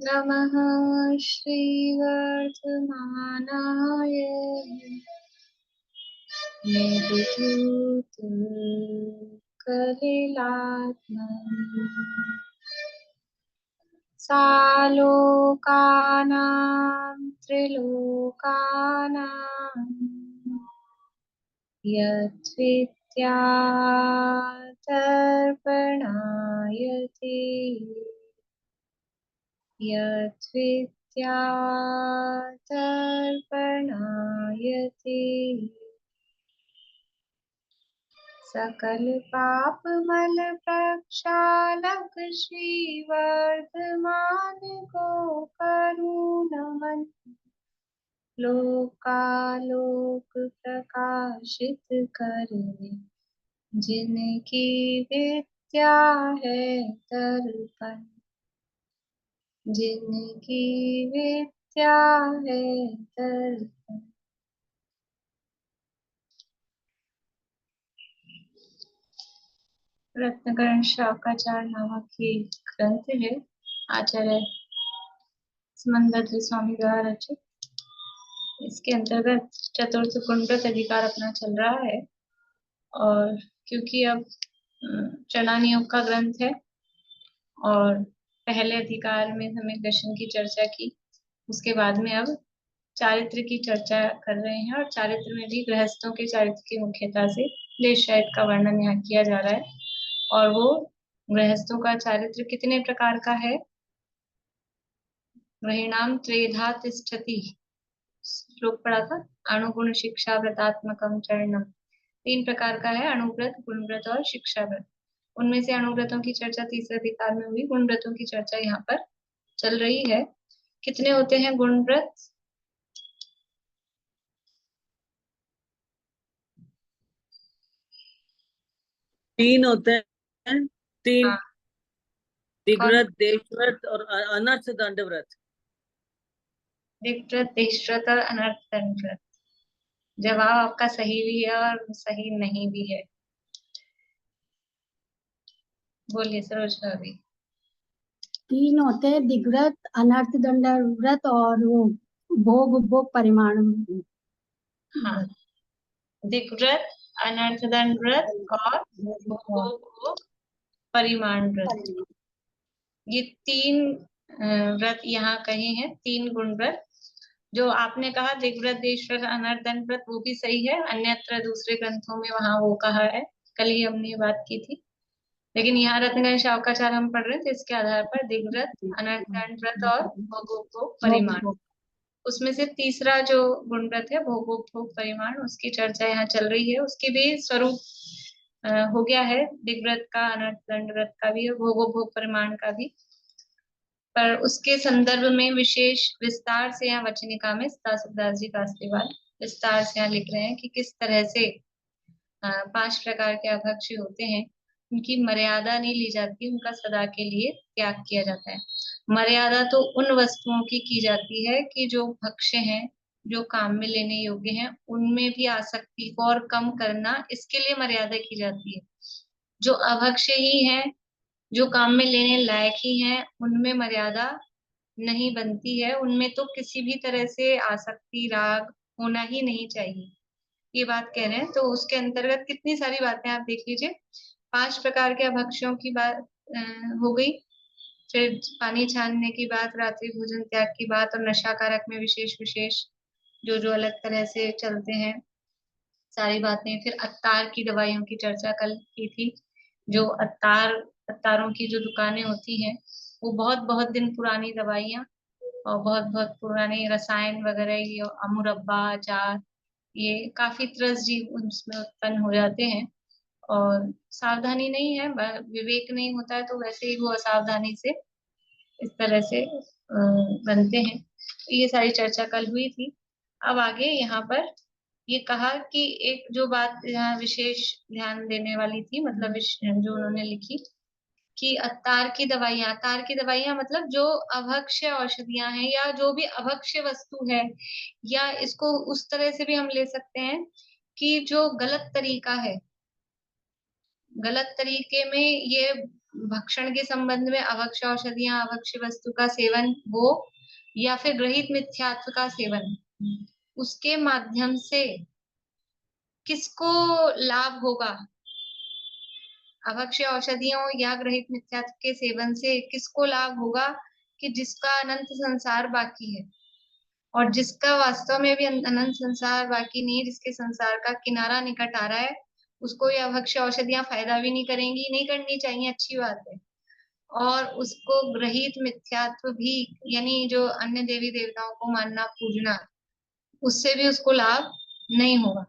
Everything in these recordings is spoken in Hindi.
नमः श्रीवर्धमानाय मेघदूतकलिलात्मन् सालोकानां त्रिलोकानां यद्विद्यादर्पणायते यद्विद्यादर्पणायते सकल पाप मल प्रक्षालक श्रीवर्धमान को करुणमन लोकालोक प्रकाशित करने जिनकी विद्या है दर्पण जिनकी विद्या है दर्पण। रत्नकरण शाकाचार नामक ये ग्रंथ है, आचार्य समंदर स्वामी द्वारा रचित। इसके अंतर्गत चतुर्थ गुणव्रत अधिकार अपना चल रहा है, और क्योंकि अब चनान योग का ग्रंथ है और पहले अधिकार में हमें दर्शन की चर्चा की, उसके बाद में अब चारित्र की चर्चा कर रहे हैं, और चारित्र में भी गृहस्थों के चारित्र की मुख्यता से लेशायत का वर्णन यहाँ किया जा रहा है। और वो गृहस्थों का चारित्र कितने प्रकार का है? गृहीणाम त्रेधा तिष्ठति, श्लोक पढ़ा था, अणुगुण शिक्षा व्रतात्मकम चरणम। 3 प्रकार का है, अणुव्रत, गुणव्रत और शिक्षा व्रत। उनमें से अणुव्रतों की चर्चा तीसरे अधिकार में हुई, गुणव्रतों की चर्चा यहाँ पर चल रही है। कितने होते हैं गुणव्रत? 3 होते हैं। 3 हाँ, दिग्व्रत, देशव्रत और अनर्थ दंड व्रत। दिग्व्रत, देशव्रत और अनर्थ दंड व्रत। जवाब आपका सही भी है और सही नहीं भी है। बोलिए सरोज भाभी। 3 होते हैं, दिग्व्रत, अनर्थ दंड व्रत और वो भोग उपभोग परिमाण हाँ, व्रत। दिग्व्रत, अनर्थ दंड व्रत और भोग परिमाण व्रत। ये 3 व्रत यहाँ कहे हैं, 3 गुण व्रत। जो आपने कहा दिग्व्रत, देशव्रत, अनर्थ दंड व्रत, वो भी सही है। अन्यत्र दूसरे ग्रंथों में वहां वो कहा है, कल ही हमने ये बात की थी। लेकिन यहाँ रत्नगण शावकाचार्य हम पढ़ रहे थे, इसके आधार पर दिग्व्रत, अनर्थ दंड व्रत और भोगोपभोग परिमाण, उसमें से तीसरा जो गुण व्रत है भोगोपभोग परिमाण, उसकी चर्चा यहाँ चल रही है। उसके भी स्वरूप हो गया है, दिग्व्रत का, अनर्थ दंड व्रत का भी और भोगोपभोग परिमाण का भी। पर उसके संदर्भ में विशेष विस्तार से यहाँ वचनिका में सुखदास जी कास्तीवाल विस्तार से यहाँ लिख रहे हैं कि किस तरह से 5 प्रकार के अभक्ष्य होते हैं, उनकी मर्यादा नहीं ली जाती, उनका सदा के लिए त्याग किया जाता है। मर्यादा तो उन वस्तुओं की जाती है कि जो भक्ष्य हैं, जो काम में लेने योग्य हैं, उनमें भी आसक्ति को और कम करना, इसके लिए मर्यादा की जाती है। जो अभक्ष्य ही है, जो काम में लेने लायक ही हैं, उनमें मर्यादा नहीं बनती है। उनमें तो किसी भी तरह से आसक्ति, राग होना ही नहीं चाहिए, ये बात कह रहे हैं। तो उसके अंतर्गत कितनी सारी बातें आप देख लीजिए। 5 प्रकार के भक्ष्यों की बात हो गई, फिर पानी छानने की बात, रात्रि भोजन त्याग की बात, और नशाकारक में विशेष विशेष जो जो अलग तरह से चलते हैं सारी बातें। फिर अत्तार की दवाइयों की चर्चा कल की थी। जो अत्तारों की जो दुकानें होती हैं, वो बहुत बहुत दिन पुरानी दवाइयाँ और बहुत बहुत पुराने रसायन वगैरह, ये मुरब्बा, अचार, ये काफी त्रस्त जीव उसमें उत्पन्न हो जाते हैं, और सावधानी नहीं है, विवेक नहीं होता है, तो वैसे ही वो असावधानी से इस तरह से बनते हैं। तो ये सारी चर्चा कल हुई थी। अब आगे यहाँ पर ये कहा कि एक जो बात यहाँ विशेष ध्यान देने वाली थी, मतलब जो उन्होंने लिखी कि अत्तार की दवाइयां मतलब जो अभक्ष्य औषधियां हैं, या जो भी अभक्ष्य वस्तु है, या इसको उस तरह से भी हम ले सकते हैं कि जो गलत तरीका है, गलत तरीके में ये भक्षण के संबंध में अभक्ष्य औषधियां, अभक्ष्य वस्तु का सेवन हो या फिर गृहीत मिथ्यात्व का सेवन, उसके माध्यम से किसको लाभ होगा? अभक्ष्य औषधियों या गृहीत मिथ्यात्व के सेवन से किसको लाभ होगा? कि जिसका अनंत संसार बाकी है, और जिसका वास्तव में भी अनंत संसार बाकी नहीं, जिसके संसार का किनारा निकट आ रहा है, उसको ये अभक्ष्य औषधियां फायदा भी नहीं करेंगी, नहीं करनी चाहिए, अच्छी बात है। और उसको गृहीत मिथ्यात्व भी, यानी जो अन्य देवी देवताओं को मानना पूजना, उससे भी उसको लाभ नहीं होगा।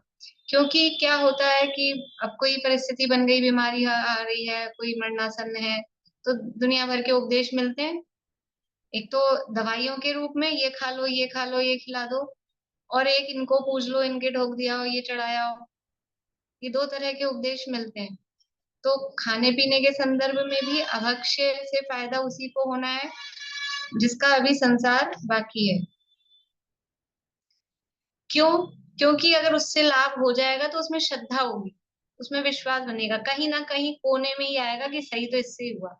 क्योंकि क्या होता है कि अब कोई परिस्थिति बन गई, बीमारी आ रही है, कोई मरणासन्न है, तो दुनिया भर के उपदेश मिलते हैं। एक तो दवाइयों के रूप में, ये खा लो, ये खा लो, ये खिला दो, और एक इनको पूज लो, इनके ढोक दिया हो, ये चढ़ाया हो। ये दो तरह के उपदेश मिलते हैं। तो खाने पीने के संदर्भ में भी अभक्ष्य से फायदा उसी को होना है जिसका अभी संसार बाकी है। क्यों? क्योंकि अगर उससे लाभ हो जाएगा तो उसमें श्रद्धा होगी, उसमें विश्वास बनेगा, कहीं ना कहीं कोने में ही आएगा कि सही तो इससे ही हुआ।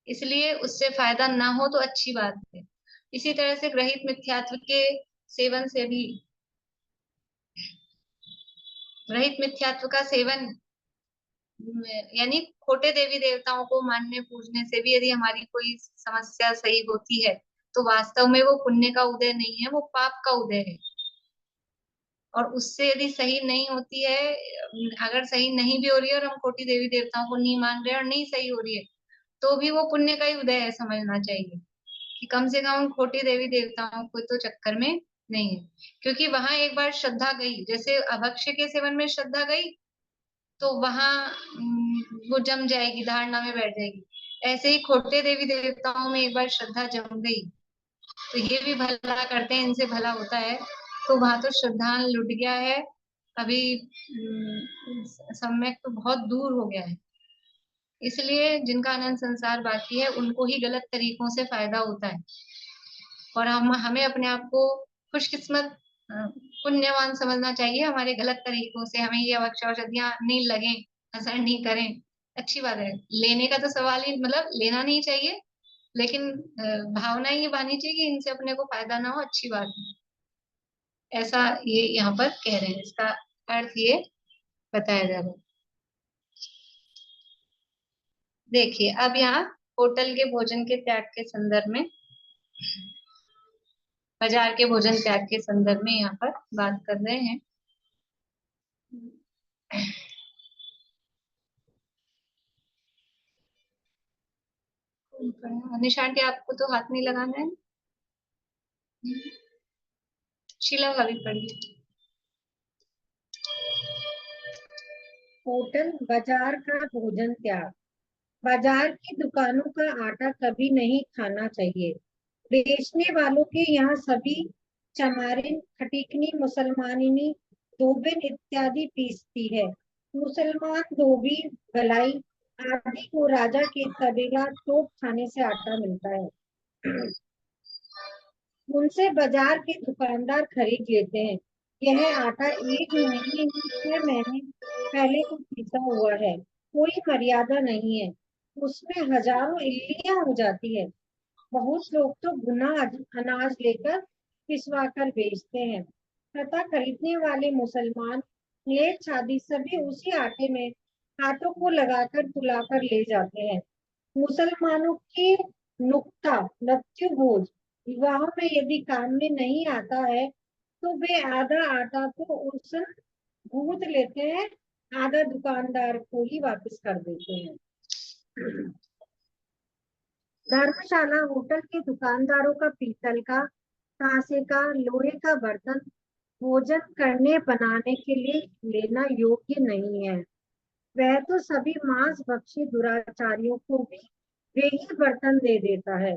इसलिए उससे फायदा ना हो तो अच्छी बात है। इसी तरह से गृहीत मिथ्यात्व के सेवन से भी, गृहीत मिथ्यात्व का सेवन यानी खोटे देवी देवताओं को मानने पूजने से भी यदि हमारी कोई समस्या सही होती है, तो वास्तव में वो पुण्य का उदय नहीं है, वो पाप का उदय है। और उससे यदि सही नहीं होती है, अगर सही नहीं भी हो रही है और हम खोटी देवी देवताओं को नहीं मान रहे और नहीं सही हो रही है, तो भी वो पुण्य का ही उदय है, समझना चाहिए कि कम से कम खोटी देवी देवताओं को तो चक्कर में नहीं है। क्योंकि वहां एक बार श्रद्धा गई, जैसे अभक्ष्य के सेवन में श्रद्धा गई, तो वहां वो जम जाएगी, धारणा में बैठ जाएगी। ऐसे ही खोटे देवी देवताओं में एक बार श्रद्धा जम गई, तो ये भी भला करते हैं, इनसे भला होता है, तो वहां तो श्रद्धा लुट गया है। अभी सम्यक तो बहुत दूर हो गया है। इसलिए जिनका अनंत संसार बाकी है, उनको ही गलत तरीकों से फायदा होता है। और हमें अपने आप को खुशकिस्मत, पुण्यवान समझना चाहिए। हमारे गलत तरीकों से हमें ये अभक्ष्य औषधियां नहीं लगे, असर नहीं करें, अच्छी बात है। लेने का तो सवाल ही, मतलब लेना नहीं चाहिए, लेकिन भावना ये बानी चाहिए कि इनसे अपने को फायदा ना हो, अच्छी बात है। ऐसा ये यहाँ पर कह रहे हैं, इसका अर्थ ये बताया जा रहा है। देखिए अब यहाँ होटल के भोजन के त्याग के संदर्भ में, बाजार के भोजन त्याग के संदर्भ में यहाँ पर बात कर रहे हैं। निशांति आपको तो हाथ नहीं लगाना है। शीला भाभी पढ़िए। होटल बाजार का भोजन त्याग। बाजार की दुकानों का आटा कभी नहीं खाना चाहिए। बेचने वालों के यहाँ सभी चमारिन, खटीकनी, मुसलमानिनी, धोबिन इत्यादि पीसती है। मुसलमान धोबी, गलाई आदि को राजा के तबेला तोप खाने से आटा मिलता है। उनसे बाजार के दुकानदार खरीद लेते हैं। यह आटा 1 महीने में 6 महीने पहले को पीसा हुआ है, कोई मर्यादा नहीं है। उसमें हजारों इल्लियां हो जाती है। बहुत लोग तो भुना अनाज लेकर पिसवा कर बेचते हैं तथा खरीदने वाले मुसलमान लेट शादी सभी उसी आटे में हाथों को लगाकर फुलाकर ले जाते हैं। मुसलमानों की नुक्ता मृत्यु भोज विवाहों में यदि काम में नहीं आता है तो वे आधा आटा तो उस गूंथ लेते हैं, आधा दुकानदार को ही वापस कर देते हैं। धर्मशाला होटल के दुकानदारों का पीतल का, कांसे का, लोहे का बर्तन भोजन करने बनाने के लिए लेना योग्य नहीं है। वह तो सभी मांस भक्षी दुराचारियों को भी वे ही बर्तन दे देता है।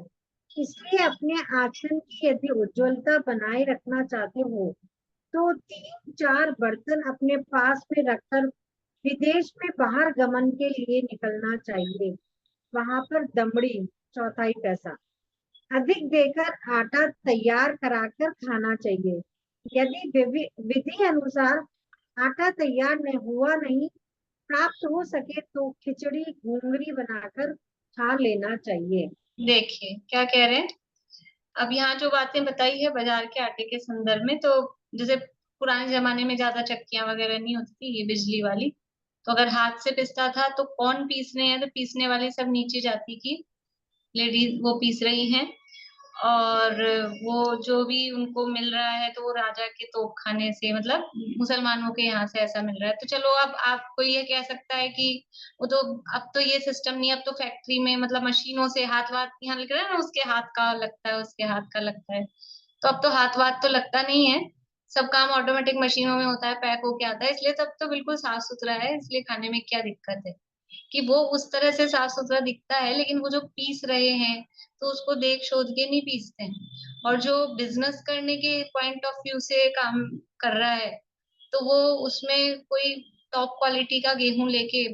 इसलिए अपने आचरण की यदि उज्ज्वलता बनाए रखना चाहते हो तो 3-4 बर्तन अपने पास में रखकर विदेश में बाहर गमन के लिए निकलना चाहिए। वहां पर दमड़ी, चौथाई पैसा अधिक देकर आटा तैयार कराकर खाना चाहिए। यदि विधि अनुसार आटा तैयार हुआ नहीं प्राप्त हो सके तो खिचड़ी घुंगरी बनाकर खा लेना चाहिए। देखिए क्या कह रहे हैं। अब यहाँ जो बातें बताई है बाजार के आटे के संदर्भ में, तो जैसे पुराने जमाने में ज्यादा चक्कियां वगैरह नहीं होती थी, ये बिजली वाली, तो अगर हाथ से पिसता था तो कौन पीसने हैं, तो पीसने वाली सब नीचे जाती की लेडीज वो पीस रही हैं, और वो जो भी उनको मिल रहा है तो वो राजा के तोप खाने से, मतलब मुसलमानों के यहाँ से ऐसा मिल रहा है। तो चलो अब आपको ये कह सकता है कि वो तो, अब तो ये सिस्टम नहीं, अब तो फैक्ट्री में मतलब मशीनों से हाथ वाथ यहाँ लिख रहा है ना, उसके हाथ का लगता है, उसके हाथ का लगता है। तो अब तो हाथ वाथ तो लगता नहीं है, सब काम ऑटोमेटिक मशीनों में होता है, पैक होके आता है, इसलिए तब तो बिल्कुल साफ सुथरा है, इसलिए खाने में क्या दिक्कत है कि वो उस तरह से साफ सुथरा दिखता है। लेकिन वो जो पीस रहे हैं तो उसको देख शोध के नहीं पीसते हैं, और जो बिजनेस करने के पॉइंट ऑफ व्यू से काम कर रहा है तो वो उसमें कोई टॉप क्वालिटी का गेहूं लेके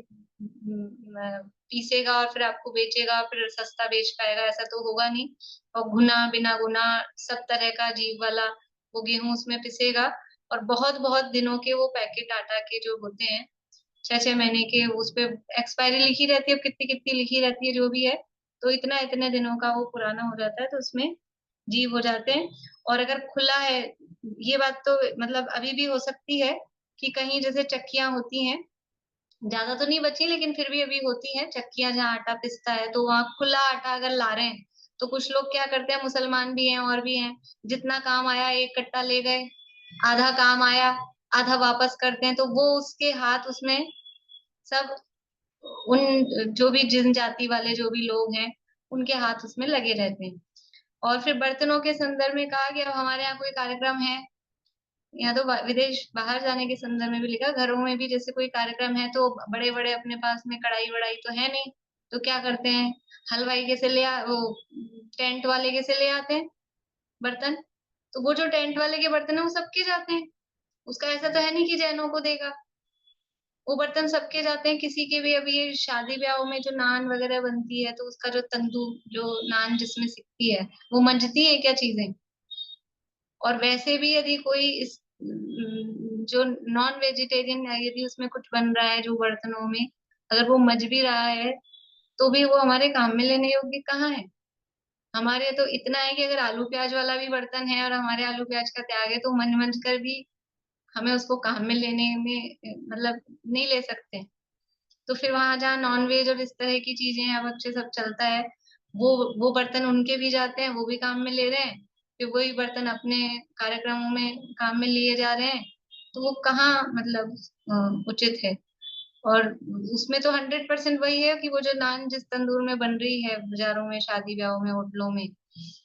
पीसेगा और फिर आपको बेचेगा, फिर सस्ता बेच पाएगा, ऐसा तो होगा नहीं। और गुना बिना गुना सब तरह का जीव वाला वो गेहूं उसमें पिसेगा, और बहुत बहुत दिनों के वो पैकेट आटा के जो होते हैं, 6 6 महीने के, उस पे एक्सपायरी लिखी रहती है, अब कितनी कितनी लिखी रहती है जो भी है, तो इतना इतने दिनों का वो पुराना हो जाता है, तो उसमें जीव हो जाते हैं। और अगर खुला है, ये बात तो मतलब अभी भी हो सकती है कि कहीं जैसे चक्कियां होती हैं, ज्यादा तो नहीं बची लेकिन फिर भी अभी होती हैं चक्कियां जहाँ आटा पिसता है, तो वहां खुला आटा अगर ला रहे हैं तो कुछ लोग क्या करते हैं, मुसलमान भी हैं और भी हैं, जितना काम आया एक कट्टा ले गए, आधा काम आया आधा वापस करते हैं, तो वो उसके हाथ उसमें सब उन जो भी जिन जाति वाले जो भी लोग हैं उनके हाथ उसमें लगे रहते हैं। और फिर बर्तनों के संदर्भ में कहा कि अब हमारे यहाँ कोई कार्यक्रम है, यहाँ तो विदेश बाहर जाने के संदर्भ में भी लिखा, घरों में भी जैसे कोई कार्यक्रम है तो बड़े बड़े अपने पास में कढ़ाई वढ़ाई तो है नहीं, तो क्या करते हैं, हलवाई के से वो टेंट वाले के से ले आते हैं बर्तन। तो वो जो टेंट वाले के बर्तन है वो सबके जाते हैं, उसका ऐसा तो है नहीं कि जैनों को देगा, वो बर्तन सबके जाते हैं। किसी के भी अभी ये शादी ब्याहों में जो नान वगैरह बनती है तो उसका जो तंदूर जो नान जिसमें सिकती है वो मंजती है क्या चीजें। और वैसे भी यदि कोई इस जो नॉन वेजिटेरियन है, यदि उसमें कुछ बन रहा है जो बर्तनों में, अगर वो मज भी रहा है तो भी वो हमारे काम में लेने योग्य कहाँ है। हमारे तो इतना है कि अगर आलू प्याज वाला भी बर्तन है और हमारे आलू प्याज का त्याग है तो मंज मंज कर भी हमें उसको काम में लेने में मतलब नहीं ले सकते। तो फिर वहां जहाँ नॉन वेज और इस तरह की चीजें हैं, अब अच्छे सब चलता है, वो बर्तन उनके भी जाते हैं, वो भी काम में ले रहे हैं, फिर वही बर्तन अपने कार्यक्रमों में काम में लिए जा रहे हैं, तो वो कहाँ मतलब उचित है। और उसमें तो 100% वही है कि वो जो नान जिस तंदूर में बन रही है बाजारों में शादी ब्याहों में होटलों में,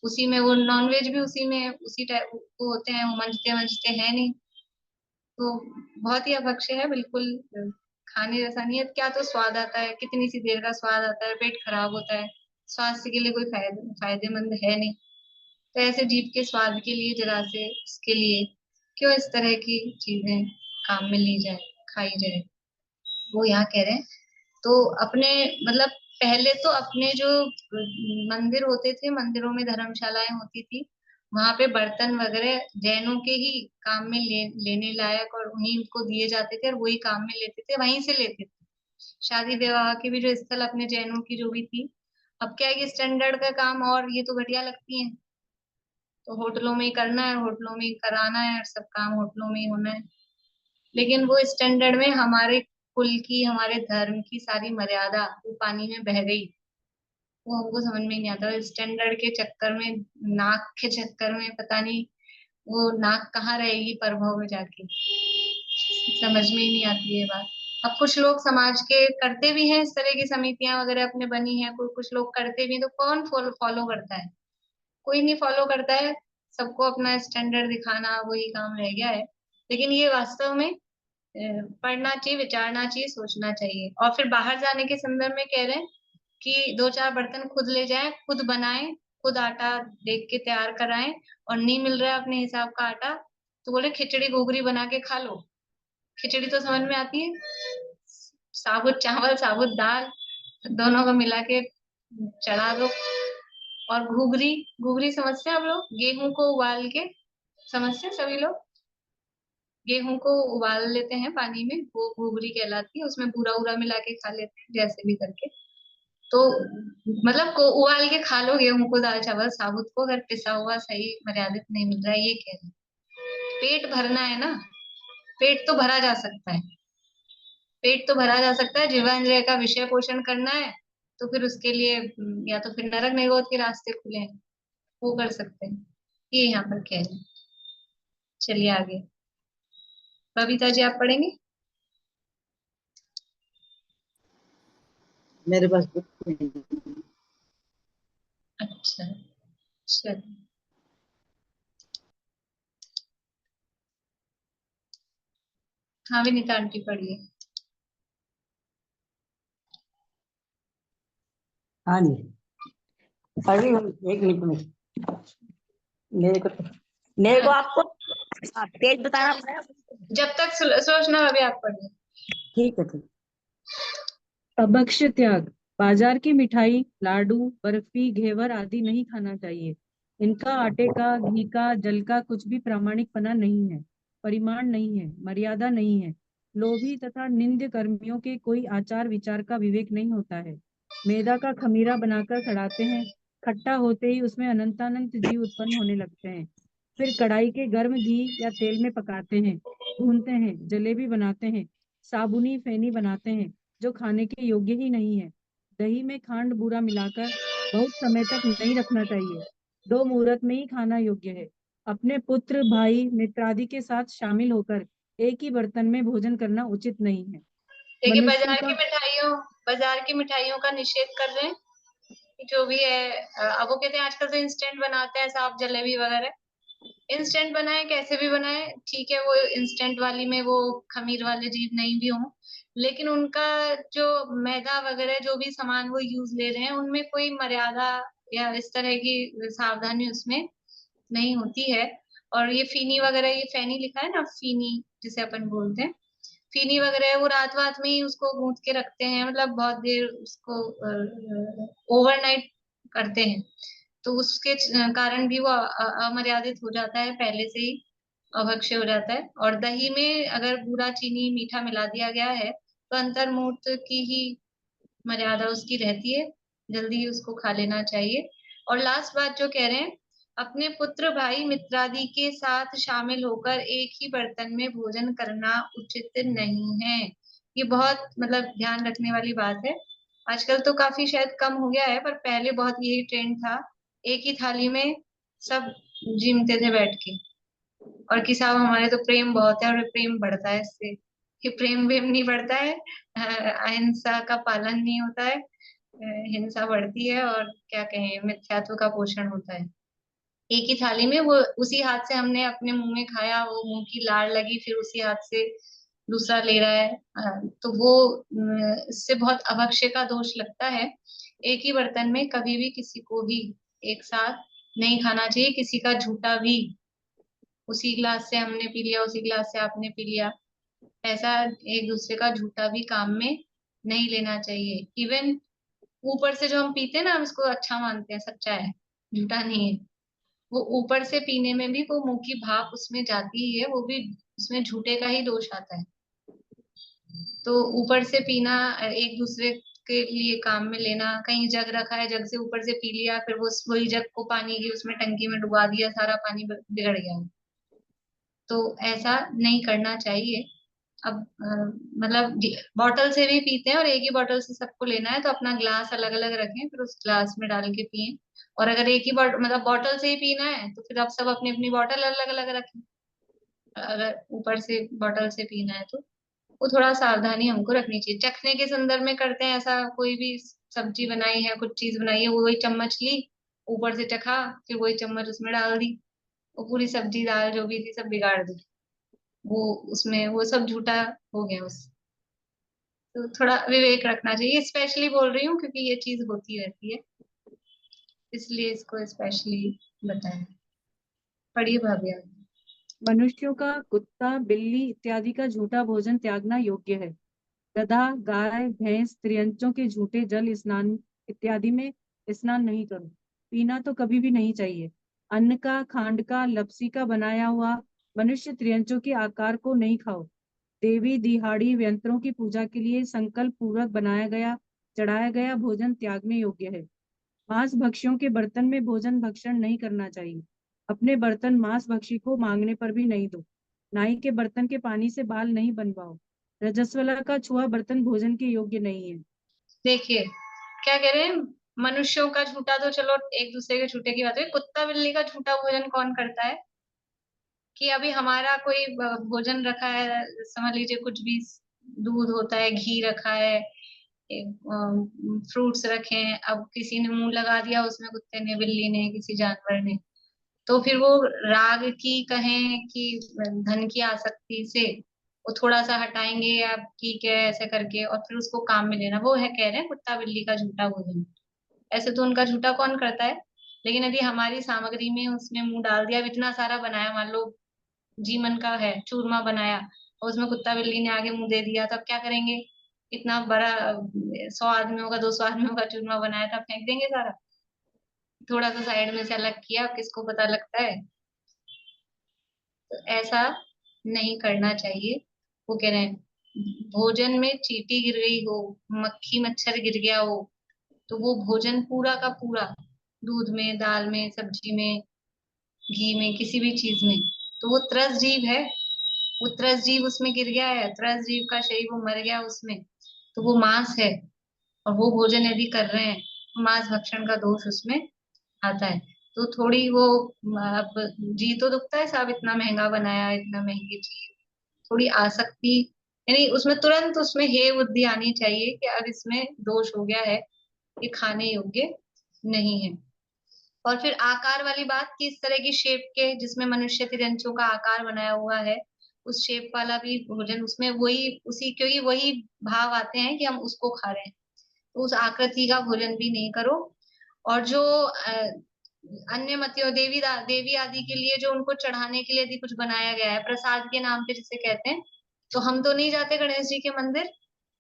उसी में वो नॉन वेज भी उसी में उसी टाइप वो होते हैं, वो मंजते मंजते हैं नहीं। तो बहुत ही अभक्ष्य है बिल्कुल, खाने जैसा नहीं है। क्या तो स्वाद आता है, कितनी सी देर का स्वाद आता है, पेट खराब होता है, स्वास्थ्य के लिए कोई फायदेमंद है नहीं। तो ऐसे जीभ के स्वाद के लिए जरा से उसके लिए क्यों इस तरह की चीजें काम में ली जाए, खाई जाए, वो यहाँ कह रहे हैं। तो अपने मतलब पहले तो अपने जो मंदिर होते थे, मंदिरों में धर्मशालाएं होती थी, वहां पे बर्तन वगैरह जैनों के ही काम में लेने लायक और उन्हीं को दिए जाते थे और वही काम में लेते थे, वहीं से लेते थे। शादी विवाह के भी जो स्थल अपने जैनों की जो भी थी, अब क्या है कि स्टैंडर्ड का काम और ये तो घटिया लगती है, तो होटलों में ही करना है, होटलों में ही कराना है, और सब काम होटलों में ही होना है। लेकिन वो स्टैंडर्ड में हमारे कुल की हमारे धर्म की सारी मर्यादा वो पानी में बह गई, वो हमको समझ में ही नहीं आता। स्टैंडर्ड के चक्कर में, नाक के चक्कर में पता नहीं वो नाक कहाँ रहेगी प्रभाव में जाके, समझ में ही नहीं आती है बात। अब कुछ लोग समाज के करते भी हैं, इस तरह की समितियां वगैरह अपने बनी है, कोई कुछ लोग करते भी हैं, तो कौन फॉलो करता है, कोई नहीं फॉलो करता है, सबको अपना स्टैंडर्ड दिखाना वही काम रह गया है। लेकिन ये वास्तव में पढ़ना चाहिए, विचारना चाहिए, सोचना चाहिए। और फिर बाहर जाने के संदर्भ में कह रहे हैं कि 2 4 बर्तन खुद ले जाएं, खुद बनाएं, खुद आटा देख के तैयार कराएं, और नहीं मिल रहा है अपने हिसाब का आटा तो बोले खिचड़ी घुघरी बना के खा लो। खिचड़ी तो समझ में आती है, साबुत चावल साबुत दाल दोनों को मिला के चढ़ा दो। और घुघरी, घुघरी समझते हैं आप लोग, गेहूं को उबाल के, समझते हैं सभी लोग, गेहूं को उबाल लेते हैं पानी में, वो घुघरी कहलाती है, उसमें बूरा उरा मिला के खा लेते हैं जैसे भी करके। तो मतलब को उबाल के खा लो गेहूं को, दाल चावल साबुत को, अगर पिसा हुआ सही मर्यादित नहीं मिल रहा है, ये कह रहे हैं। पेट भरना है ना, पेट तो भरा जा सकता है, पेट तो भरा जा सकता है, जीवांद्रिय का विषय पोषण करना है तो फिर उसके लिए या तो फिर नरक निरोध के रास्ते खुले हैं, वो कर सकते हैं, ये यहाँ पर कह रहे हैं। चलिए आगे, बबीता जी आप पढ़ेंगे। मेरे पास बुक नहीं। अच्छा चलिए, हाँ विनीता आंटी पढ़िए। हाँ जी, पढ़ रही हूँ, एक मिनट में। मेरे को आपको तेज बताना पड़ेगा। जब तक सोचना अभी आप पढ़िए। ठीक है, ठीक। अभक्ष्य त्याग। बाजार की मिठाई, लाडू, बर्फी, घेवर आदि नहीं खाना चाहिए। इनका आटे का, घी का, जल का कुछ भी प्रामाणिकपना नहीं है, परिमाण नहीं है, मर्यादा नहीं है। लोभी तथा निंद्य कर्मियों के कोई आचार विचार का विवेक नहीं होता है। मैदा का खमीरा बनाकर चढ़ाते हैं, खट्टा होते ही उसमें अनंतानंत जीव उत्पन्न होने लगते हैं। फिर कढ़ाई के गर्म घी या तेल में पकाते हैं, भूनते हैं, जलेबी बनाते हैं, साबुनी फेनी बनाते हैं, जो खाने के योग्य ही नहीं है। दही में खांड बूरा मिलाकर बहुत समय तक नहीं रखना चाहिए। दो मुहूर्त में ही खाना योग्य है। अपने पुत्र, भाई, मित्रादि के साथ शामिल होकर एक ही बर्तन में भोजन करना उचित नहीं है। देखिए मनुष्यों बाजार की मिठाइयों का निषेध कर रहे हैं, जो भी है। अब वो कहते हैं आजकल तो इंस्टेंट बनाते हैं, साफ जलेबी वगैरह, इंस्टेंट बनाए कैसे भी बनाए ठीक है, वो इंस्टेंट वाली में वो खमीर वाले जीव नहीं भी हों, लेकिन उनका जो मैदा वगैरह जो भी सामान वो यूज ले रहे हैं, उनमें कोई मर्यादा या इस तरह की सावधानी उसमें नहीं होती है। और ये फीनी वगैरह, ये फैनी लिखा है ना, फीनी जिसे अपन बोलते हैं, फीनी वगैरह है, वो रात रात में ही उसको गूंथ के रखते हैं, मतलब बहुत देर उसको ओवरनाइट करते हैं, तो उसके कारण भी वो अमर्यादित हो जाता है, पहले से ही अभक्ष्य हो जाता है। और दही में अगर बूरा, चीनी, मीठा मिला दिया गया है तो अंतर्मुहूर्त की ही मर्यादा उसकी रहती है, जल्दी ही उसको खा लेना चाहिए। और लास्ट बात जो कह रहे हैं, अपने पुत्र, भाई, मित्रादि के साथ शामिल होकर एक ही बर्तन में भोजन करना उचित नहीं है। ये बहुत मतलब ध्यान रखने वाली बात है। आजकल तो काफी शायद कम हो गया है, पर पहले बहुत यही ट्रेंड था, एक ही थाली में सब जिमते थे बैठ के, और कि साहब हमारे तो प्रेम बहुत है, और प्रेम बढ़ता है इससे, कि प्रेम वेम नहीं बढ़ता है, अहिंसा का पालन नहीं होता है, हिंसा बढ़ती है, और क्या कहें, मिथ्यात्व का पोषण होता है। एक ही थाली में वो उसी हाथ से हमने अपने मुंह में खाया, वो मुंह की लार लगी, फिर उसी हाथ से दूसरा ले रहा है, तो वो इससे बहुत अभक्ष्य का दोष लगता है। एक ही बर्तन में कभी भी किसी को भी एक साथ नहीं खाना चाहिए, किसी का झूठा भी, उसी गिलास से हमने पी लिया, उसी गिलास से आपने पी लिया, ऐसा एक दूसरे का झूठा भी काम में नहीं लेना चाहिए। इवन ऊपर से जो हम पीते हैं ना, हम इसको अच्छा मानते हैं, सच्चा है, झूठा नहीं है, वो ऊपर से पीने में भी वो मुंह की भाप उसमें जाती ही है, वो भी उसमें झूठे का ही दोष आता है। तो ऊपर से पीना, एक दूसरे के लिए काम में लेना, कहीं जग रखा है, जग से ऊपर से पी लिया, फिर वो वही जग को पानी की उसमें टंकी में डुबा दिया, सारा पानी बिगड़ गया, तो ऐसा नहीं करना चाहिए। अब मतलब बॉटल से भी पीते हैं, और एक ही बॉटल से सबको लेना है तो अपना ग्लास अलग अलग रखें, फिर उस ग्लास में डाल के पिए। और अगर एक ही मतलब बॉटल से ही पीना है तो फिर आप सब अपनी अपनी बॉटल अलग अलग रखें, अगर ऊपर से बॉटल से पीना है तो वो थोड़ा सावधानी हमको रखनी चाहिए। चखने के संदर्भ में करते हैं ऐसा, कोई भी सब्जी बनाई है, कुछ चीज बनाई है, वो वही चम्मच ली, ऊपर से चखा, फिर वही चम्मच उसमें डाल दी, वो पूरी सब्जी दाल जो भी थी सब बिगाड़ दी, वो उसमें वो सब झूठा हो गया उस। तो थोड़ा विवेक रखना चाहिए, स्पेशली बोल रही हूँ क्योंकि ये चीज होती रहती है, इसलिए इसको स्पेशली बताया। पढ़िए भाभी आप। मनुष्यों का कुत्ता, बिल्ली इत्यादि का झूठा भोजन त्यागना योग्य है। गधा, गाय, भैंस, त्रियंचों के झूठे जल स्नान इत्यादि में स्नान नहीं करो, पीना तो कभी भी नहीं चाहिए। अन्न का, खांड का, लपसी का बनाया हुआ मनुष्य त्रियंचों के आकार को नहीं खाओ। देवी दिहाड़ी यंत्रों की पूजा के लिए संकल्प पूर्वक चढ़ाया गया भोजन त्यागने योग्य है। मांस भक्षियों के बर्तन में भोजन भक्षण नहीं करना चाहिए। अपने बर्तन मांस भक्षी को मांगने पर भी नहीं दो। नाई के बर्तन के पानी से बाल नहीं बनवाओ। रजस्वला का छुआ बर्तन भोजन के योग्य नहीं है। देखिए क्या कह रहे हैं, मनुष्यों का झूठा तो चलो एक दूसरे के झूठे की बात है, कुत्ता बिल्ली का झूठा भोजन कौन करता है? कि अभी हमारा कोई भोजन रखा है, समझ लीजिए कुछ भी, दूध होता है, घी रखा है, फ्रूट्स रखे हैं, अब किसी ने मुंह लगा दिया उसमें, कुत्ते ने, बिल्ली ने, किसी जानवर ने, तो फिर वो राग की कहें कि धन की आसक्ति से वो थोड़ा सा हटाएंगे या ठीक है ऐसे करके, और फिर उसको काम में लेना, वो है कह रहे हैं कुत्ता बिल्ली का झूठा भोजन। ऐसे तो उनका झूठा कौन करता है? लेकिन यदि हमारी सामग्री में उसने मुंह डाल दिया, अब इतना सारा बनाया, मान लो जीमन का है चूरमा बनाया, और उसमें कुत्ता बिल्ली ने आगे मुंह दे दिया, तब क्या करेंगे? इतना बड़ा 100 आदमियों का 200 आदमियों का चूरमा बनाया था, फेंक देंगे सारा? थोड़ा सा साइड में से अलग किया, किसको पता लगता है? तो ऐसा नहीं करना चाहिए। वो कह रहे हैं भोजन में चींटी गिर गई हो, मक्खी मच्छर गिर गया हो, तो वो भोजन पूरा का पूरा, दूध में, दाल में, सब्जी में, घी में, किसी भी चीज में, तो वो त्रस जीव है, वो त्रस जीव उसमें गिर गया है, त्रस जीव का शरीर वो मर गया उसमें, तो वो मांस है। और वो भोजन यदि कर रहे हैं, मांस भक्षण का दोष उसमें आता है। तो थोड़ी वो, अब जी तो दुखता है, साहब इतना महंगा बनाया, इतना महंगी चीज, थोड़ी आसक्ति, यानी उसमें तुरंत उसमें हे बुद्धि आनी चाहिए कि अब इसमें दोष हो गया है, ये खाने योग्य नहीं है। और फिर आकार वाली बात कि इस तरह की शेप के जिसमें मनुष्य तिरंचों का आकार बनाया हुआ है, उस शेप वाला भी भोजन, उसमें वही उसी क्योंकि वही भाव आते हैं कि हम उसको खा रहे हैं, तो उस आकृति का भोजन भी नहीं करो। और जो अन्य मतियों, देवी आदि के लिए जो उनको चढ़ाने के लिए यदि कुछ बनाया गया है प्रसाद के नाम पे जिसे कहते हैं, तो हम तो नहीं जाते गणेश जी के मंदिर,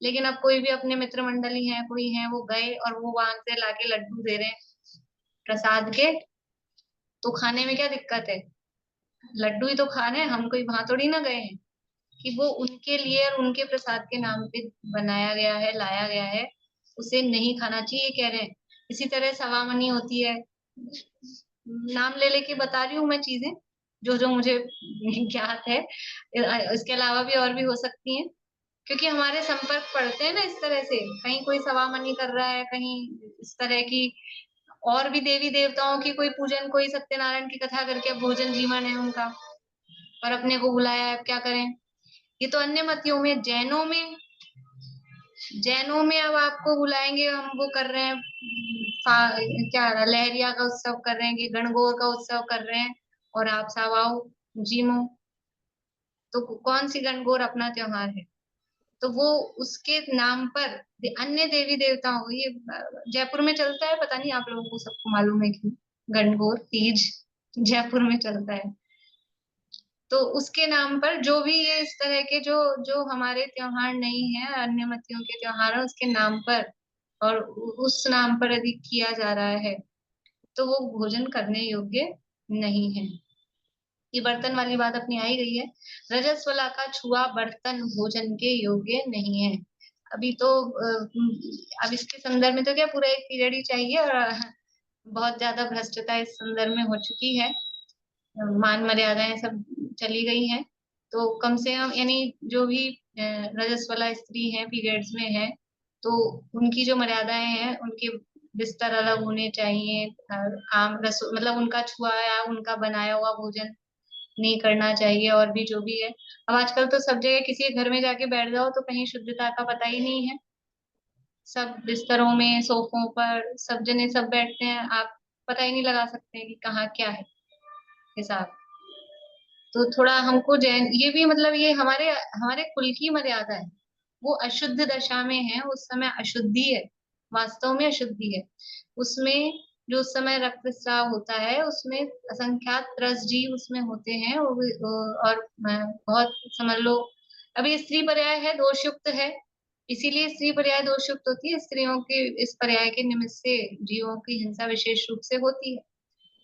लेकिन अब कोई भी अपने मित्र मंडली है, कोई है, वो गए और वो वहां से लाके लड्डू दे रहे हैं प्रसाद के, तो खाने में क्या दिक्कत है? लड्डू ही तो खाने हैं, हम कोई वहां थोड़ी ना गए हैं। कि वो उनके लिए और उनके प्रसाद के नाम पे बनाया गया है, लाया गया है, उसे नहीं खाना चाहिए कह रहे हैं। इसी तरह सवामनी होती है, नाम ले लेके बता रही हूँ मैं चीजें जो जो मुझे ज्ञात है, इसके अलावा भी और भी हो सकती हैं, क्योंकि हमारे संपर्क पड़ते हैं ना इस तरह से, कहीं कोई सवामनी कर रहा है, कहीं इस तरह की और भी देवी देवताओं की कोई पूजन, कोई सत्यनारायण की कथा करके भोजन जीवन है उनका, और अपने को बुलाया है, अब क्या करें? ये तो अन्य मतियों में, जैनों में अब आपको बुलाएंगे, हम वो कर रहे हैं, क्या लहरिया का उत्सव कर रहे हैं कि गणगौर का उत्सव कर रहे हैं, और आप सब आओ जीमो, तो कौन सी गणगौर अपना त्योहार है? तो वो उसके नाम पर अन्य देवी देवताओं, ये जयपुर में चलता है, पता नहीं आप लोगों को सबको मालूम है कि गणगौर तीज जयपुर में चलता है, तो उसके नाम पर जो भी ये इस तरह के जो जो हमारे त्योहार नहीं है, अन्य मतियों के त्योहार है, उसके नाम पर और उस नाम पर यदि किया जा रहा है, तो वो भोजन करने योग्य नहीं है। ये बर्तन वाली बात अपनी आई गई है। रजस्वला का छुआ बर्तन भोजन के योग्य नहीं है। अभी तो अब इसके संदर्भ में तो क्या पूरा एक पीरियड ही चाहिए, और बहुत ज्यादा भ्रष्टता इस संदर्भ में हो चुकी है, मान मर्यादाएं सब चली गई हैं, तो कम से कम यानी जो भी रजस्वला स्त्री है, पीरियड्स में है, तो उनकी जो मर्यादाएं हैं, उनके बिस्तर अलग होने चाहिए, आम रसो मतलब उनका छुआ या उनका बनाया हुआ भोजन नहीं करना चाहिए, और भी जो भी है। अब आजकल तो सब जगह किसी के घर में जाके बैठ जाओ तो कहीं शुद्धता का पता ही नहीं है, सब बिस्तरों में, सोफों पर सब जने सब बैठते हैं, आप पता ही नहीं लगा सकते कि कहाँ क्या है हिसाब। तो थोड़ा हमको जैन ये भी, मतलब ये हमारे हमारे कुल की मर्यादा है, वो अशुद्ध दशा में है, उस समय अशुद्धि है, वास्तव में अशुद्धि है उसमें। जो उस समय रक्तस्राव होता है उसमें असंख्यात त्रस जीव उसमें होते हैं, और बहुत समझ लो, अभी स्त्री पर्याय है, दोषयुक्त है, इसीलिए स्त्री पर्याय दोषयुक्त होती है, स्त्रियों के इस पर्याय के निमित्त से जीवों की हिंसा विशेष रूप से होती है,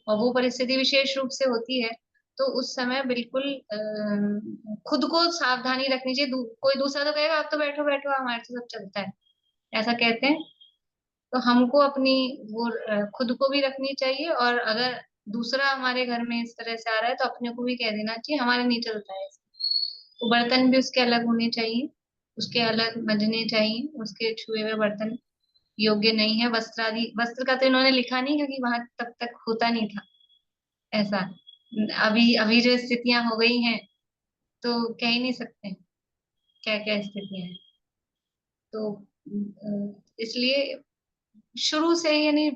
और वो परिस्थिति विशेष रूप से होती है। तो उस समय बिल्कुल खुद को सावधानी रखनी चाहिए। कोई दूसरा तो कहेगा आप तो बैठो बैठो हमारे से सब चलता है, ऐसा कहते हैं। तो हमको अपनी वो खुद को भी रखनी चाहिए, और अगर दूसरा हमारे घर में इस तरह से आ रहा है तो अपने को भी कह देना चाहिए हमारे नहीं चलता है। तो बर्तन भी उसके अलग होने चाहिए, उसके अलग मजने चाहिए, उसके छुए हुए बर्तन योग्य नहीं है। वस्त्र आदि, वस्त्र का तो इन्होंने लिखा नहीं क्योंकि वहां तब तक होता नहीं था ऐसा। अभी अभी जो स्थितियां हो गई हैं तो कह ही नहीं सकते क्या क्या स्थितियां हैं। तो इसलिए शुरू से ही, यानी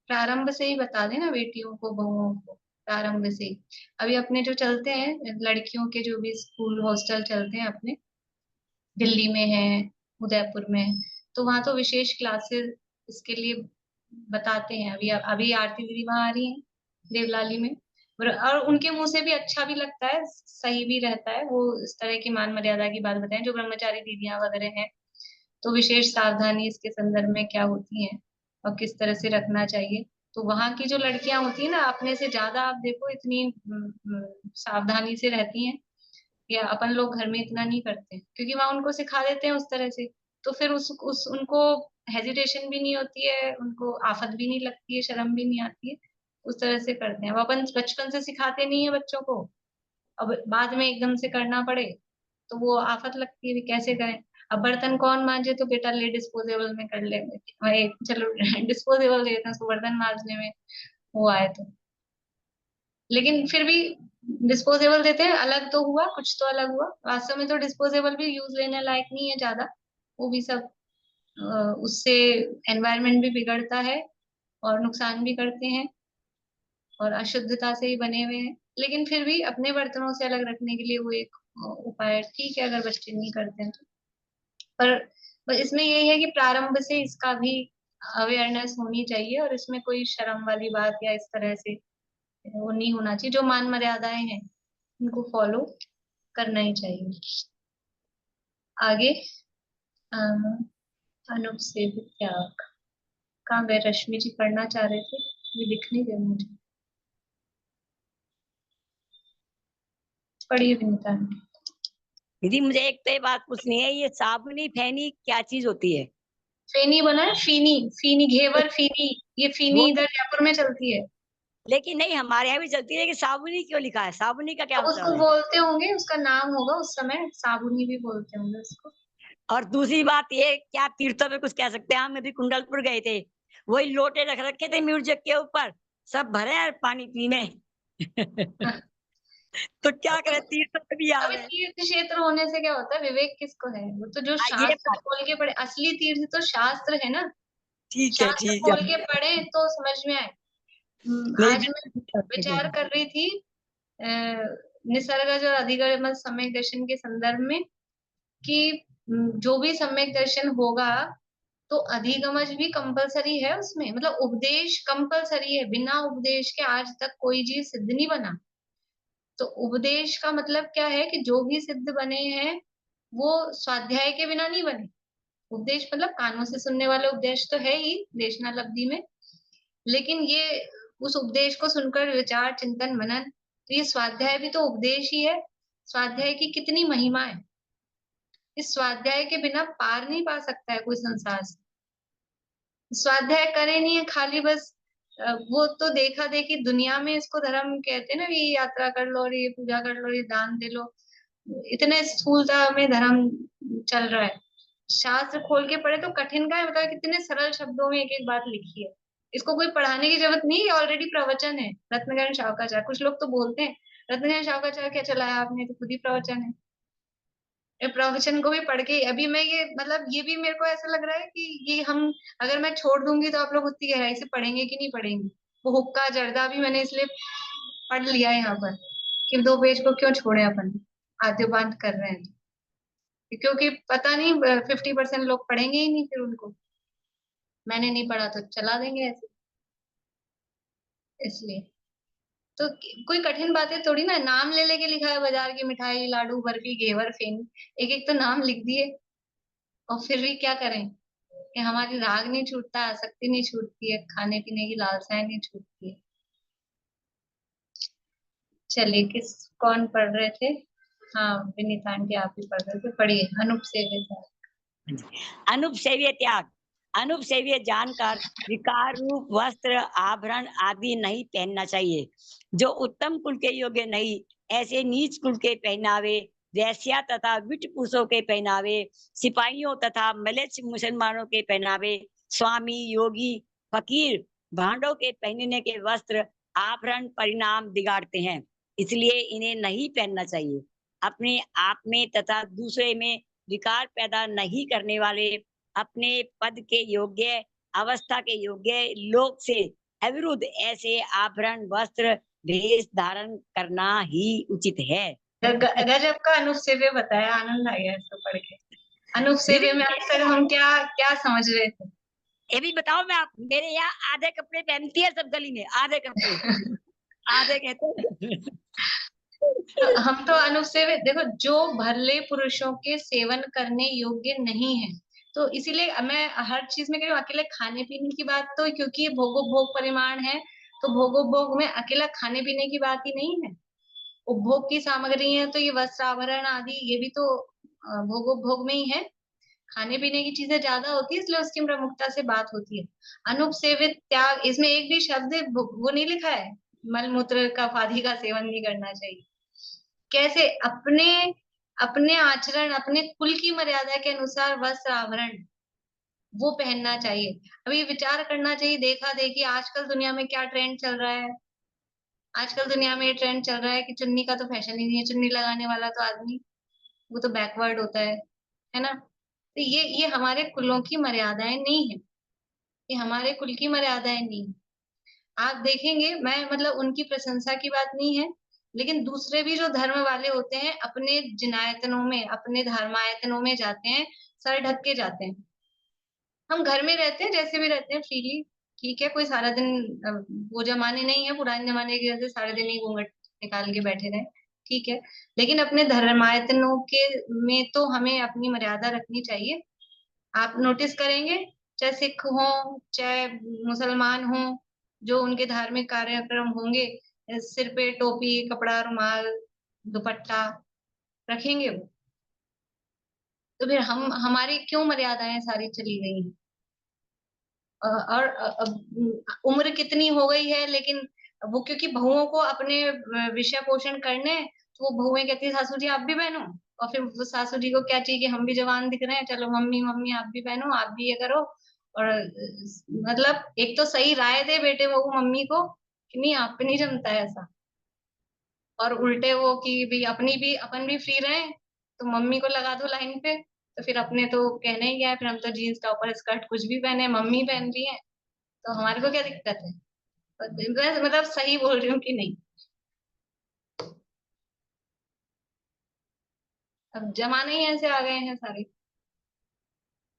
प्रारंभ से ही बता देना बेटियों को बहुओं को, प्रारंभ से ही। अभी अपने जो चलते हैं लड़कियों के जो भी स्कूल हॉस्टल चलते हैं अपने, दिल्ली में है, उदयपुर में है, तो वहां तो विशेष क्लासेस इसके लिए बताते हैं। अभी अभी आरती दीदी वहां आ रही हैं देवलाली में, और उनके मुंह से भी अच्छा भी लगता है, सही भी रहता है। वो इस तरह की मान मर्यादा की बात बताएं, जो ब्रह्मचारी दीदियां वगैरह हैं तो विशेष सावधानी इसके संदर्भ में क्या होती है और किस तरह से रखना चाहिए। तो वहां की जो लड़कियां होती है ना, अपने से ज्यादा आप देखो इतनी सावधानी से रहती हैं, या अपन लोग घर में इतना नहीं करते क्योंकि वहां उनको सिखा देते हैं उस तरह से। तो फिर उस उनको हेजिटेशन भी नहीं होती है, उनको आफत भी नहीं लगती है, शर्म भी नहीं आती है, उस तरह से करते हैं। वो अपन बचपन से सिखाते नहीं है बच्चों को, अब बाद में एकदम से करना पड़े तो वो आफत लगती है भी कैसे करें। अब बर्तन कौन मांजे, तो बेटा ले डिस्पोजेबल में कर ले भाई, चलो डिस्पोजेबल देते हैं उसको बर्तन मांजने में वो आए तो। लेकिन फिर भी डिस्पोजेबल देते हैं, अलग तो हुआ, कुछ तो अलग हुआ। वास्तव में तो डिस्पोजेबल भी यूज लेने लायक नहीं है ज्यादा, वो भी सब उससे एनवायरनमेंट भी बिगड़ता है और नुकसान भी करते हैं और अशुद्धता से ही बने हुए हैं। लेकिन फिर भी अपने बर्तनों से अलग रखने के लिए वो एक उपाय है। ठीक है अगर बच्चे नहीं करते हैं तो। पर इसमें यही है कि प्रारंभ से इसका भी अवेयरनेस होनी चाहिए, और इसमें कोई शर्म वाली बात या इस तरह से वो नहीं होना चाहिए। जो मान मर्यादाएं हैं उनको फॉलो करना ही चाहिए। आगे अनुपसेव्य त्याग, कहाँ गए? रश्मि जी पढ़ना चाह रहे थे, ये दिख नहीं गए मुझे। पढ़िए विनीता। दीदी मुझे एक तो ये बात पूछनी है, ये साबुनी फैनी क्या चीज होती है? फेनी बना है, फीनी, फीनी घेवर फीनी, ये फीनी वो इधर जयपुर में चलती है। लेकिन नहीं, हमारे यहाँ भी चलती है, लेकिन साबुनी क्यों लिखा है? साबुनी का क्या अब उसको मतलब है? बोलते होंगे, उसका नाम होगा उस समय, साबुनी भी बोलते होंगे उसको। और दूसरी बात ये, क्या तीर्थों में कुछ कह सकते हैं? हम अभी कुंडलपुर गए थे, वही लोटे रख रखे थे म्यूजिक के ऊपर, सब भरे हैं पानी पीने। तो क्या करें, तीर्थों में भी आ अभी गए। तीर्थ क्षेत्र होने से क्या होता है, विवेक किसको है? वो तो जो हाँ, ये शास्त्र बात खोल के पढ़े, असली तीर्थ तो शास्त्र है ना। ठीक है, शास्त्र ठीक है। खोल के पढ़े तो समझ में आए। नहीं आज मैं विचार भी कर रही थी निसर्गज और अधिगम सम्यक दर्शन के संदर्भ में कि जो भी सम्यक दर्शन होगा तो अधिगमज भी कंपलसरी है उसमें, मतलब उपदेश कंपलसरी है। बिना उपदेश के आज तक कोई चीज सिद्ध नहीं बना। तो उपदेश का मतलब क्या है कि जो भी सिद्ध बने हैं वो स्वाध्याय के बिना नहीं बने। उपदेश मतलब कानों से सुनने वाले उपदेश तो है ही देशना लब्धि में, लेकिन ये उस उपदेश को सुनकर विचार चिंतन मनन, तो ये स्वाध्याय भी तो उपदेश ही है। स्वाध्याय की कितनी महिमा है, इस स्वाध्याय के बिना पार नहीं पा सकता है कोई संसार से। स्वाध्याय करे नहीं है खाली बस वो तो देखा देखी दुनिया में इसको धर्म कहते हैं ना, ये यात्रा कर लो और ये पूजा कर लो, ये दान दे लो, इतने स्थूलता में धर्म चल रहा है। शास्त्र खोल के पढ़े तो कठिन का है, मतलब कितने सरल शब्दों में एक एक बात लिखी है। इसको कोई पढ़ाने की जरूरत नहीं, ऑलरेडी प्रवचन है। रत्नगण शावकाचार्य, कुछ लोग तो बोलते हैं रत्नगण शावकाचार्य क्या चलाया आपने, तो खुद ही प्रवचन है। ये प्रवचन को भी पढ़ के अभी मैं ये, मतलब ये भी मेरे को ऐसा लग रहा है कि ये हम अगर मैं छोड़ दूंगी तो आप लोग उतनी गहराई से पढ़ेंगे कि नहीं पढ़ेंगे। वो हुक्का जर्दा भी मैंने इसलिए पढ़ लिया है यहाँ पर कि 2 पेज को क्यों छोड़े अपन, आद्योपांत कर रहे हैं क्योंकि पता नहीं 50% लोग पढ़ेंगे ही नहीं फिर उनको। मैंने नहीं पढ़ा तो चला देंगे ऐसे, इसलिए तो कोई कठिन बातें थोड़ी ना, नाम ले लेके लिखा है बाजार की मिठाई लाडू बर्फी घेवर फेन, एक एक तो नाम लिख दिए। और फिर भी क्या करें कि हमारी राग नहीं छूटता, आसक्ति नहीं छूटती है, खाने पीने की लालसाएं नहीं छूटती है। चलिए कौन पढ़ रहे थे? हाँ विनीता आंटी आप ही पढ़ रहे थे, पढ़िए। अनुपसेव्य त्याग। अनुपसेव्य त्याग। अनुपसेव्य जानकर विकार रूप वस्त्र आभरण आदि नहीं पहनना चाहिए। जो उत्तम कुल के योग्य नहीं, ऐसे नीच कुल के पहनावे, वैश्या तथा विट पुरुषों के पहनावे, सिपाहियों तथा मलेच्छ मुसलमानों के पहनावे, स्वामी, योगी, फकीर, भांडों के पहनने के वस्त्र आभरण परिणाम बिगाड़ते हैं, इसलिए इन्हें नहीं पहनना चाहिए। अपने आप में तथा दूसरे में विकार पैदा नहीं करने वाले, अपने पद के योग्य, अवस्था के योग्य लोक से अविरुद्ध ऐसे आभरण, वस्त्र, भेष धारण करना ही उचित है। गजब का अनुपसेव्य बताया, आनंद आ गया इसको पढ़ के। अनुपसेव्य में अक्सर हम क्या क्या समझ रहे थे? ये भी बताओ, मैं मेरे यहाँ आधे कपड़े पहनती है सब गली में, आधे कपड़े आधे कहते हम तो अनुपसेव्य, देखो जो भले पुरुषों के सेवन करने योग्य नहीं है, तो इसीलिए मैं हर चीज में कह रही हूँ। अकेले खाने पीने की बात तो, क्योंकि भोगोपभोग परिमाण है, तो भोगोपभोग में अकेला खाने पीने की बात ही नहीं है। उपभोग की सामग्री है, तो ये वस्त्र आभरण आदि ये भी तो भोगोपभोग में ही है। खाने पीने की चीजें ज्यादा होती है, इसलिए उसकी प्रमुखता से बात होती है। अनुपसेवित त्याग, इसमें एक भी शब्द वो नहीं लिखा है मलमूत्र का फादी का सेवन नहीं करना चाहिए। कैसे? अपने अपने आचरण, अपने कुल की मर्यादा के अनुसार वस्त्र आभरण वो पहनना चाहिए। अभी विचार करना चाहिए, देखा देखी आजकल दुनिया में क्या ट्रेंड चल रहा है। आजकल दुनिया में ये ट्रेंड चल रहा है कि चुन्नी का तो फैशन ही नहीं है, चुन्नी लगाने वाला तो आदमी वो तो बैकवर्ड होता है ना। तो ये हमारे कुलों की मर्यादाएं नहीं है, ये हमारे कुल की मर्यादाएं नहीं है। आप देखेंगे, मैं मतलब उनकी प्रशंसा की बात नहीं है, लेकिन दूसरे भी जो धर्म वाले होते हैं अपने जिनायतनों में, अपने धर्मायतनों में जाते हैं, सर ढक के जाते हैं। हम घर में रहते हैं जैसे भी रहते हैं फ्रीली, ठीक है, कोई सारा दिन वो जमाने नहीं है पुराने जमाने के जैसे सारे दिन ही घूंघट निकाल के बैठे रहे, ठीक है। लेकिन अपने धर्मायतनों के में तो हमें अपनी मर्यादा रखनी चाहिए। आप नोटिस करेंगे, चाहे सिख हो चाहे मुसलमान हो, जो उनके धार्मिक कार्यक्रम होंगे, सिर पे टोपी, कपड़ा, रुमाल, दुपट्टा रखेंगे वो। तो फिर हमारी क्यों मर्यादाएं सारी चली गई हैं? और उम्र कितनी हो गई है, लेकिन वो क्योंकि बहुओं को अपने विषय पोषण करने हैं, तो वो बहुएं कहती है सासू जी आप भी पहनो। और फिर वो सासू जी को क्या चाहिए कि हम भी जवान दिख रहे हैं, चलो मम्मी मम्मी आप भी पहनो, आप भी ये करो। और मतलब एक तो सही राय दे बेटे बहू मम्मी को कि नहीं आप पे नहीं जमता है ऐसा, और उल्टे वो कि भी अपनी भी अपन भी फ्री रहे, तो मम्मी को लगा दो लाइन पे। तो फिर अपने तो कहने ही क्या है, फिर हम तो जीन्स टॉपर स्कर्ट कुछ भी पहने, मम्मी पहन रही है, तो हमारे को क्या दिक्कत है? मतलब सही बोल रही हूँ कि नहीं? अब जमाने ही ऐसे आ गए हैं सारे।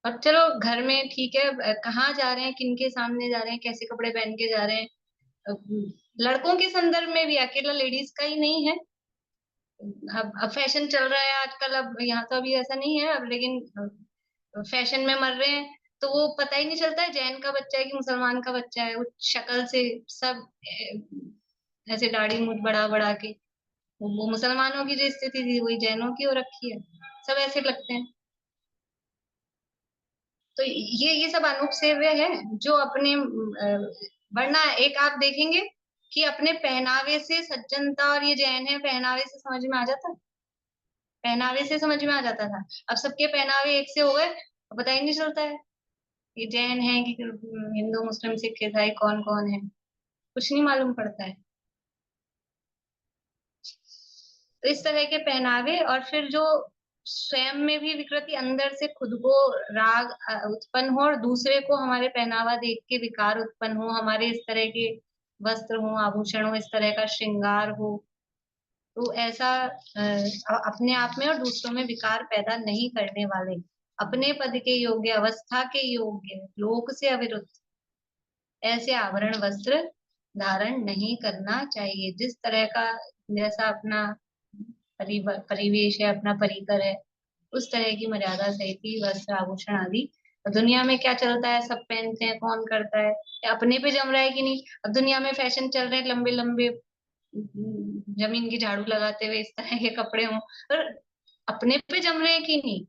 अब चलो घर में ठीक है, कहाँ जा रहे हैं, किनके सामने जा रहे हैं, कैसे कपड़े पहन के जा रहे हैं। लड़कों के संदर्भ में भी अकेला लेडीज का ही नहीं है। अब फैशन चल रहा है आजकल, अब यहाँ तो अभी ऐसा नहीं है अब, लेकिन फैशन में मर रहे हैं, तो वो पता ही नहीं चलता है जैन का बच्चा है कि मुसलमान का बच्चा है। वो शक्ल से सब ऐसे दाढ़ी मूछ बढ़ा बढ़ा के, वो मुसलमानों की जो स्थिति थी वही जैनों की हो रखी है, सब ऐसे लगते हैं। तो ये सब अनुपसेव्य है जो अपने वरना एक आप देखेंगे कि अपने पहनावे से सज्जनता, और ये जैन है पहनावे से समझ में आ जाता है, पहनावे से समझ में आ जाता था। अब सबके पहनावे एक से हो गए, पता ही नहीं चलता है ये जैन है कि हिंदू मुस्लिम सिख ईसाई कौन कौन है, कुछ नहीं मालूम पड़ता है। तो इस तरह के पहनावे, और फिर जो स्वयं में भी विकृति, अंदर से खुद को राग उत्पन्न हो और दूसरे को हमारे पहनावा देख के विकार उत्पन्न हो, हमारे इस तरह के वस्त्र हो, आभूषण हो, इस तरह का श्रृंगार हो, तो ऐसा अपने आप में और दूसरों में विकार पैदा नहीं करने वाले, अपने पद के योग्य, अवस्था के योग्य, लोक से अविरुद्ध ऐसे आभरण वस्त्र धारण नहीं करना चाहिए। जिस तरह का जैसा अपना परिवेश है, अपना परिकर है, उस तरह की मर्यादा सहित ही वस्त्र आभूषण आदि। दुनिया में क्या चलता है, सब पहनते हैं, कौन करता है, अपने पे जम रहा है कि नहीं। अब दुनिया में फैशन चल रहे हैं लंबे लंबे जमीन की झाड़ू लगाते हुए इस तरह के कपड़े हों, पर अपने पे जम रहे हैं कि नहीं,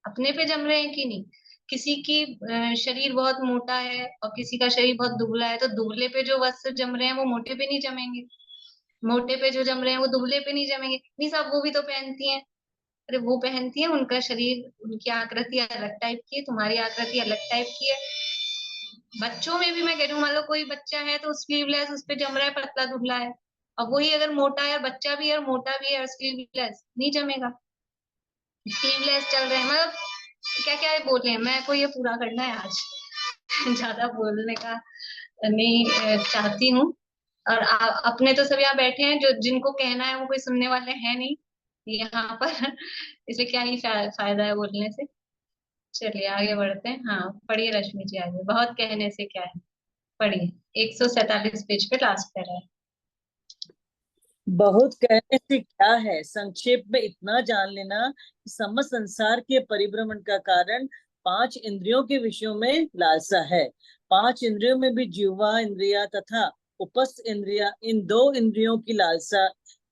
अपने पे जम रहे हैं कि नहीं। किसी की शरीर बहुत मोटा है और किसी का शरीर बहुत दुबला है, तो दुबले पे जो वस्त्र जम रहे हैं वो मोटे पे नहीं जमेंगे, मोटे पे जो जम रहे हैं वो दुबले पे नहीं जमेंगे। नहीं साहब, वो भी तो पहनती हैं। अरे वो पहनती है, उनका शरीर, उनकी आकृति अलग टाइप की है, तुम्हारी आकृति अलग टाइप की है। बच्चों में भी मैं कह रही हूँ, मान लो कोई बच्चा है तो स्लीवलेस उस पे जम रहा है, पतला दुबला है। अब वही अगर मोटा है, बच्चा भी है और मोटा भी है और स्लीवलेस, नहीं जमेगा। स्लीवलेस चल रहे हैं, मतलब क्या क्या बोल रहे हैं। मैं को ये पूरा करना है आज ज्यादा बोलने का नहीं चाहती हूँ। और अपने तो सब यहाँ बैठे हैं, जो जिनको कहना है वो कोई सुनने वाले हैं नहीं यहाँ पर इसलिए क्या ही फायदा है बोलने से। चलिए आगे बढ़ते हैं। हाँ पढ़िए रश्मि जी, आगे। बहुत कहने से क्या है, पढ़िए। 147 पेज पे लास्ट पैरा है। बहुत कहने से क्या है, संक्षेप में इतना जान लेना कि समस्त संसार के परिभ्रमण का कारण 5 इंद्रियों के विषयों में लालसा है। 5 इंद्रियों में भी जिह्वा इंद्रिया तथा उपस्थ इंद्रिया, इन 2 इंद्रियों की लालसा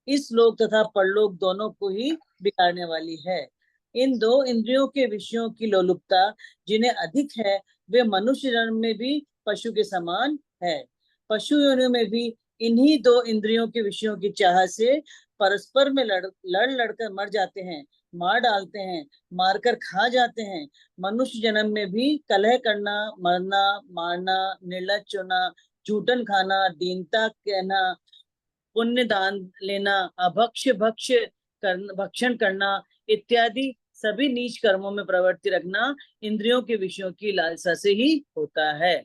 इस लोक तथा परलोक दोनों को ही बिगाड़ने वाली है। इन 2 इंद्रियों के विषयों की लोलुपता जिन्हें अधिक है, वे मनुष्य जन्म में भी पशु के समान है। पशु योनियों में भी इन्हीं 2 इंद्रियों के विषयों की चाह से परस्पर में लड़कर मर जाते हैं, मार डालते हैं, मारकर खा जाते हैं। मनुष्य जन्म में भी कलह करना, मरना, मारना, निर्लज्ज होना, झूठन खाना, दीनता कहना, पुण्य दान लेना, भक्षण करना इत्यादि सभी नीच कर्मों में प्रवृत्ति रखना इंद्रियों के विषयों की लालसा से ही होता है।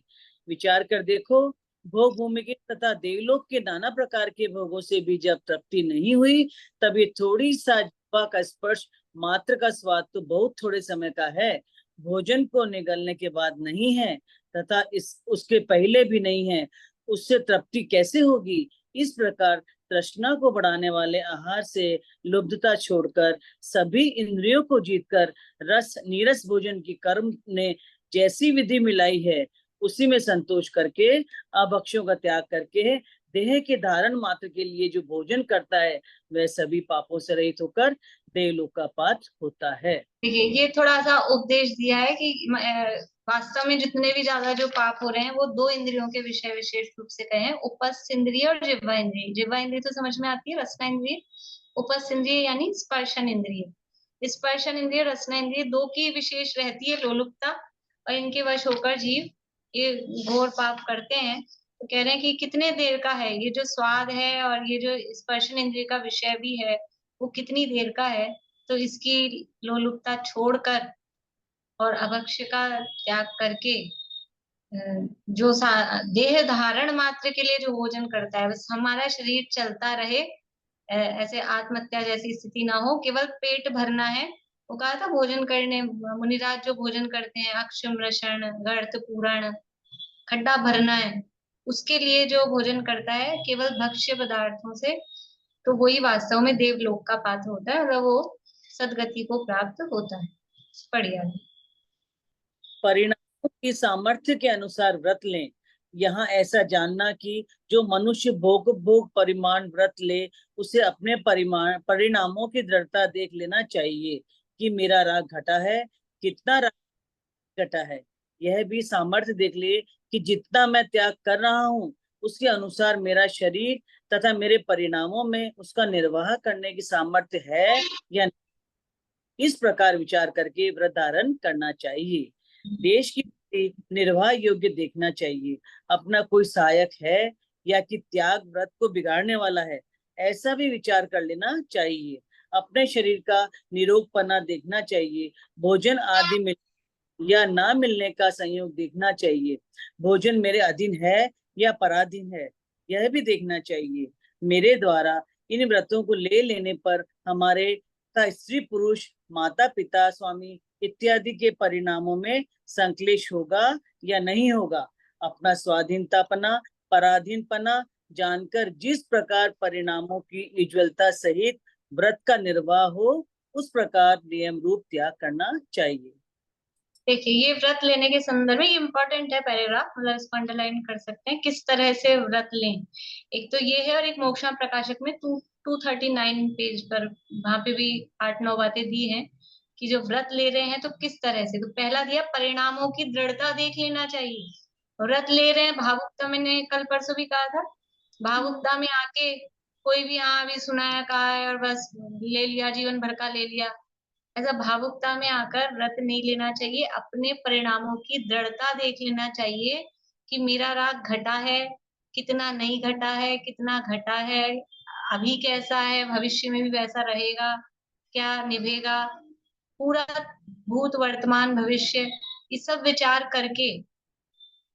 विचार कर देखो, भोग भूमि के तथा देवलोक के नाना प्रकार के भोगों से भी जब तृप्ति नहीं हुई, तब ये थोड़ी सा जिह्वा का स्पर्श मात्र का स्वाद तो बहुत थोड़े समय का है, भोजन को निगलने के बाद नहीं है तथा उसके पहले भी नहीं है, उससे तृप्ति कैसे होगी। इस प्रकार तृष्णा को बढ़ाने वाले आहार से लुब्धता छोड़कर सभी इंद्रियों को जीतकर रस नीरस भोजन की कर्म ने जैसी विधि मिलाई है, उसी में संतोष करके अभक्ष्यों का त्याग करके देह के धारण मात्र के लिए जो भोजन करता है, वह सभी पापों से रहित होकर देवलोक का पात्र होता है। देखिए ये थोड़ा सा उपदेश दिया है कि वास्तव में जितने भी ज्यादा जो पाप हो रहे हैं वो 2 इंद्रियों के विषय विशेष रूप से कहे हैं, उपस्थ इंद्रिय और जिह्वा इंद्रिय। जिह्वा इंद्रिय तो समझ में आती है, रसना इंद्रिय। उपस्थ इंद्रिय यानी स्पर्शन इंद्रिय। स्पर्शन इंद्रिय, रसना इंद्रिय 2 की विशेष रहती है लोलुपता, और इनके वश होकर जीव ये घोर पाप करते हैं। तो कह रहे हैं कि कितने देर का है ये जो स्वाद है और ये जो स्पर्शन इंद्रिय का विषय भी है, वो कितनी देर का है। तो इसकी लोलुपता छोड़कर और अभक्ष्य का त्याग करके जो देह धारण मात्र के लिए जो भोजन करता है, बस हमारा शरीर चलता रहे, ऐसे आत्महत्या जैसी स्थिति ना हो, केवल पेट भरना है। वो कहा था भोजन करने, मुनिराज जो भोजन करते हैं अक्षमृषण गर्त पूरण, खड्डा भरना है, उसके लिए जो भोजन करता है केवल भक्ष्य पदार्थों से, तो वही वास्तव में देवलोक का पात्र होता है और वो सदगति को प्राप्त होता है। बढ़िया। परिणामों की सामर्थ्य के अनुसार व्रत लें। यहाँ ऐसा जानना कि जो मनुष्य भोग परिमाण व्रत ले, उसे अपने परिणामों की दृढ़ता देख लेना चाहिए कि मेरा राग घटा है, कितना राग घटा है। यह भी सामर्थ्य देख ले कि जितना मैं त्याग कर रहा हूँ, उसके अनुसार मेरा शरीर तथा मेरे परिणामों में उसका निर्वाह करने की सामर्थ्य है या नहीं। इस प्रकार विचार करके व्रत धारण करना चाहिए। देश की निर्वाह योग्य देखना चाहिए, अपना कोई सहायक है या कि त्याग व्रत को बिगाड़ने वाला है, ऐसा भी विचार कर लेना चाहिए। अपने शरीर का निरोगपना देखना चाहिए, भोजन आदि में या ना मिलने का संयोग देखना चाहिए, भोजन मेरे अधीन है या पराधीन है, यह भी देखना चाहिए। मेरे द्वारा इन व्रतों को ले लेने पर हमारे स्त्री पुरुष, माता पिता, स्वामी इत्यादि के परिणामों में संक्लेश होगा या नहीं होगा। अपना स्वाधीनतापना, पराधीनपना जानकर जिस प्रकार परिणामों की उज्ज्वलता सहित व्रत का निर्वाह हो, उस प्रकार नियम रूप त्याग करना चाहिए। देखिए ये व्रत लेने के संदर्भ में, ये इम्पोर्टेंट है पैराग्राफ, मतलब इसको अंडरलाइन कर सकते हैं, किस तरह से व्रत लें। एक तो ये है, और एक मोक्षा प्रकाशक में 239 पेज पर वहां पे भी 8-9 बातें दी हैं कि जो व्रत ले रहे हैं तो किस तरह से। तो पहला दिया, परिणामों की दृढ़ता देख लेना चाहिए। व्रत ले रहे हैं, भावुकता, मैंने कल परसों भी कहा था, भावुकता में आके कोई भी हाँ अभी सुनाया कहा है और बस ले लिया, जीवन भर का ले लिया, ऐसा भावुकता में आकर व्रत नहीं लेना चाहिए। अपने परिणामों की दृढ़ता देख लेना चाहिए कि मेरा राग घटा है, कितना नहीं घटा है, कितना घटा है, अभी कैसा है, भविष्य में भी वैसा रहेगा, क्या निभेगा, पूरा भूत वर्तमान भविष्य, ये सब विचार करके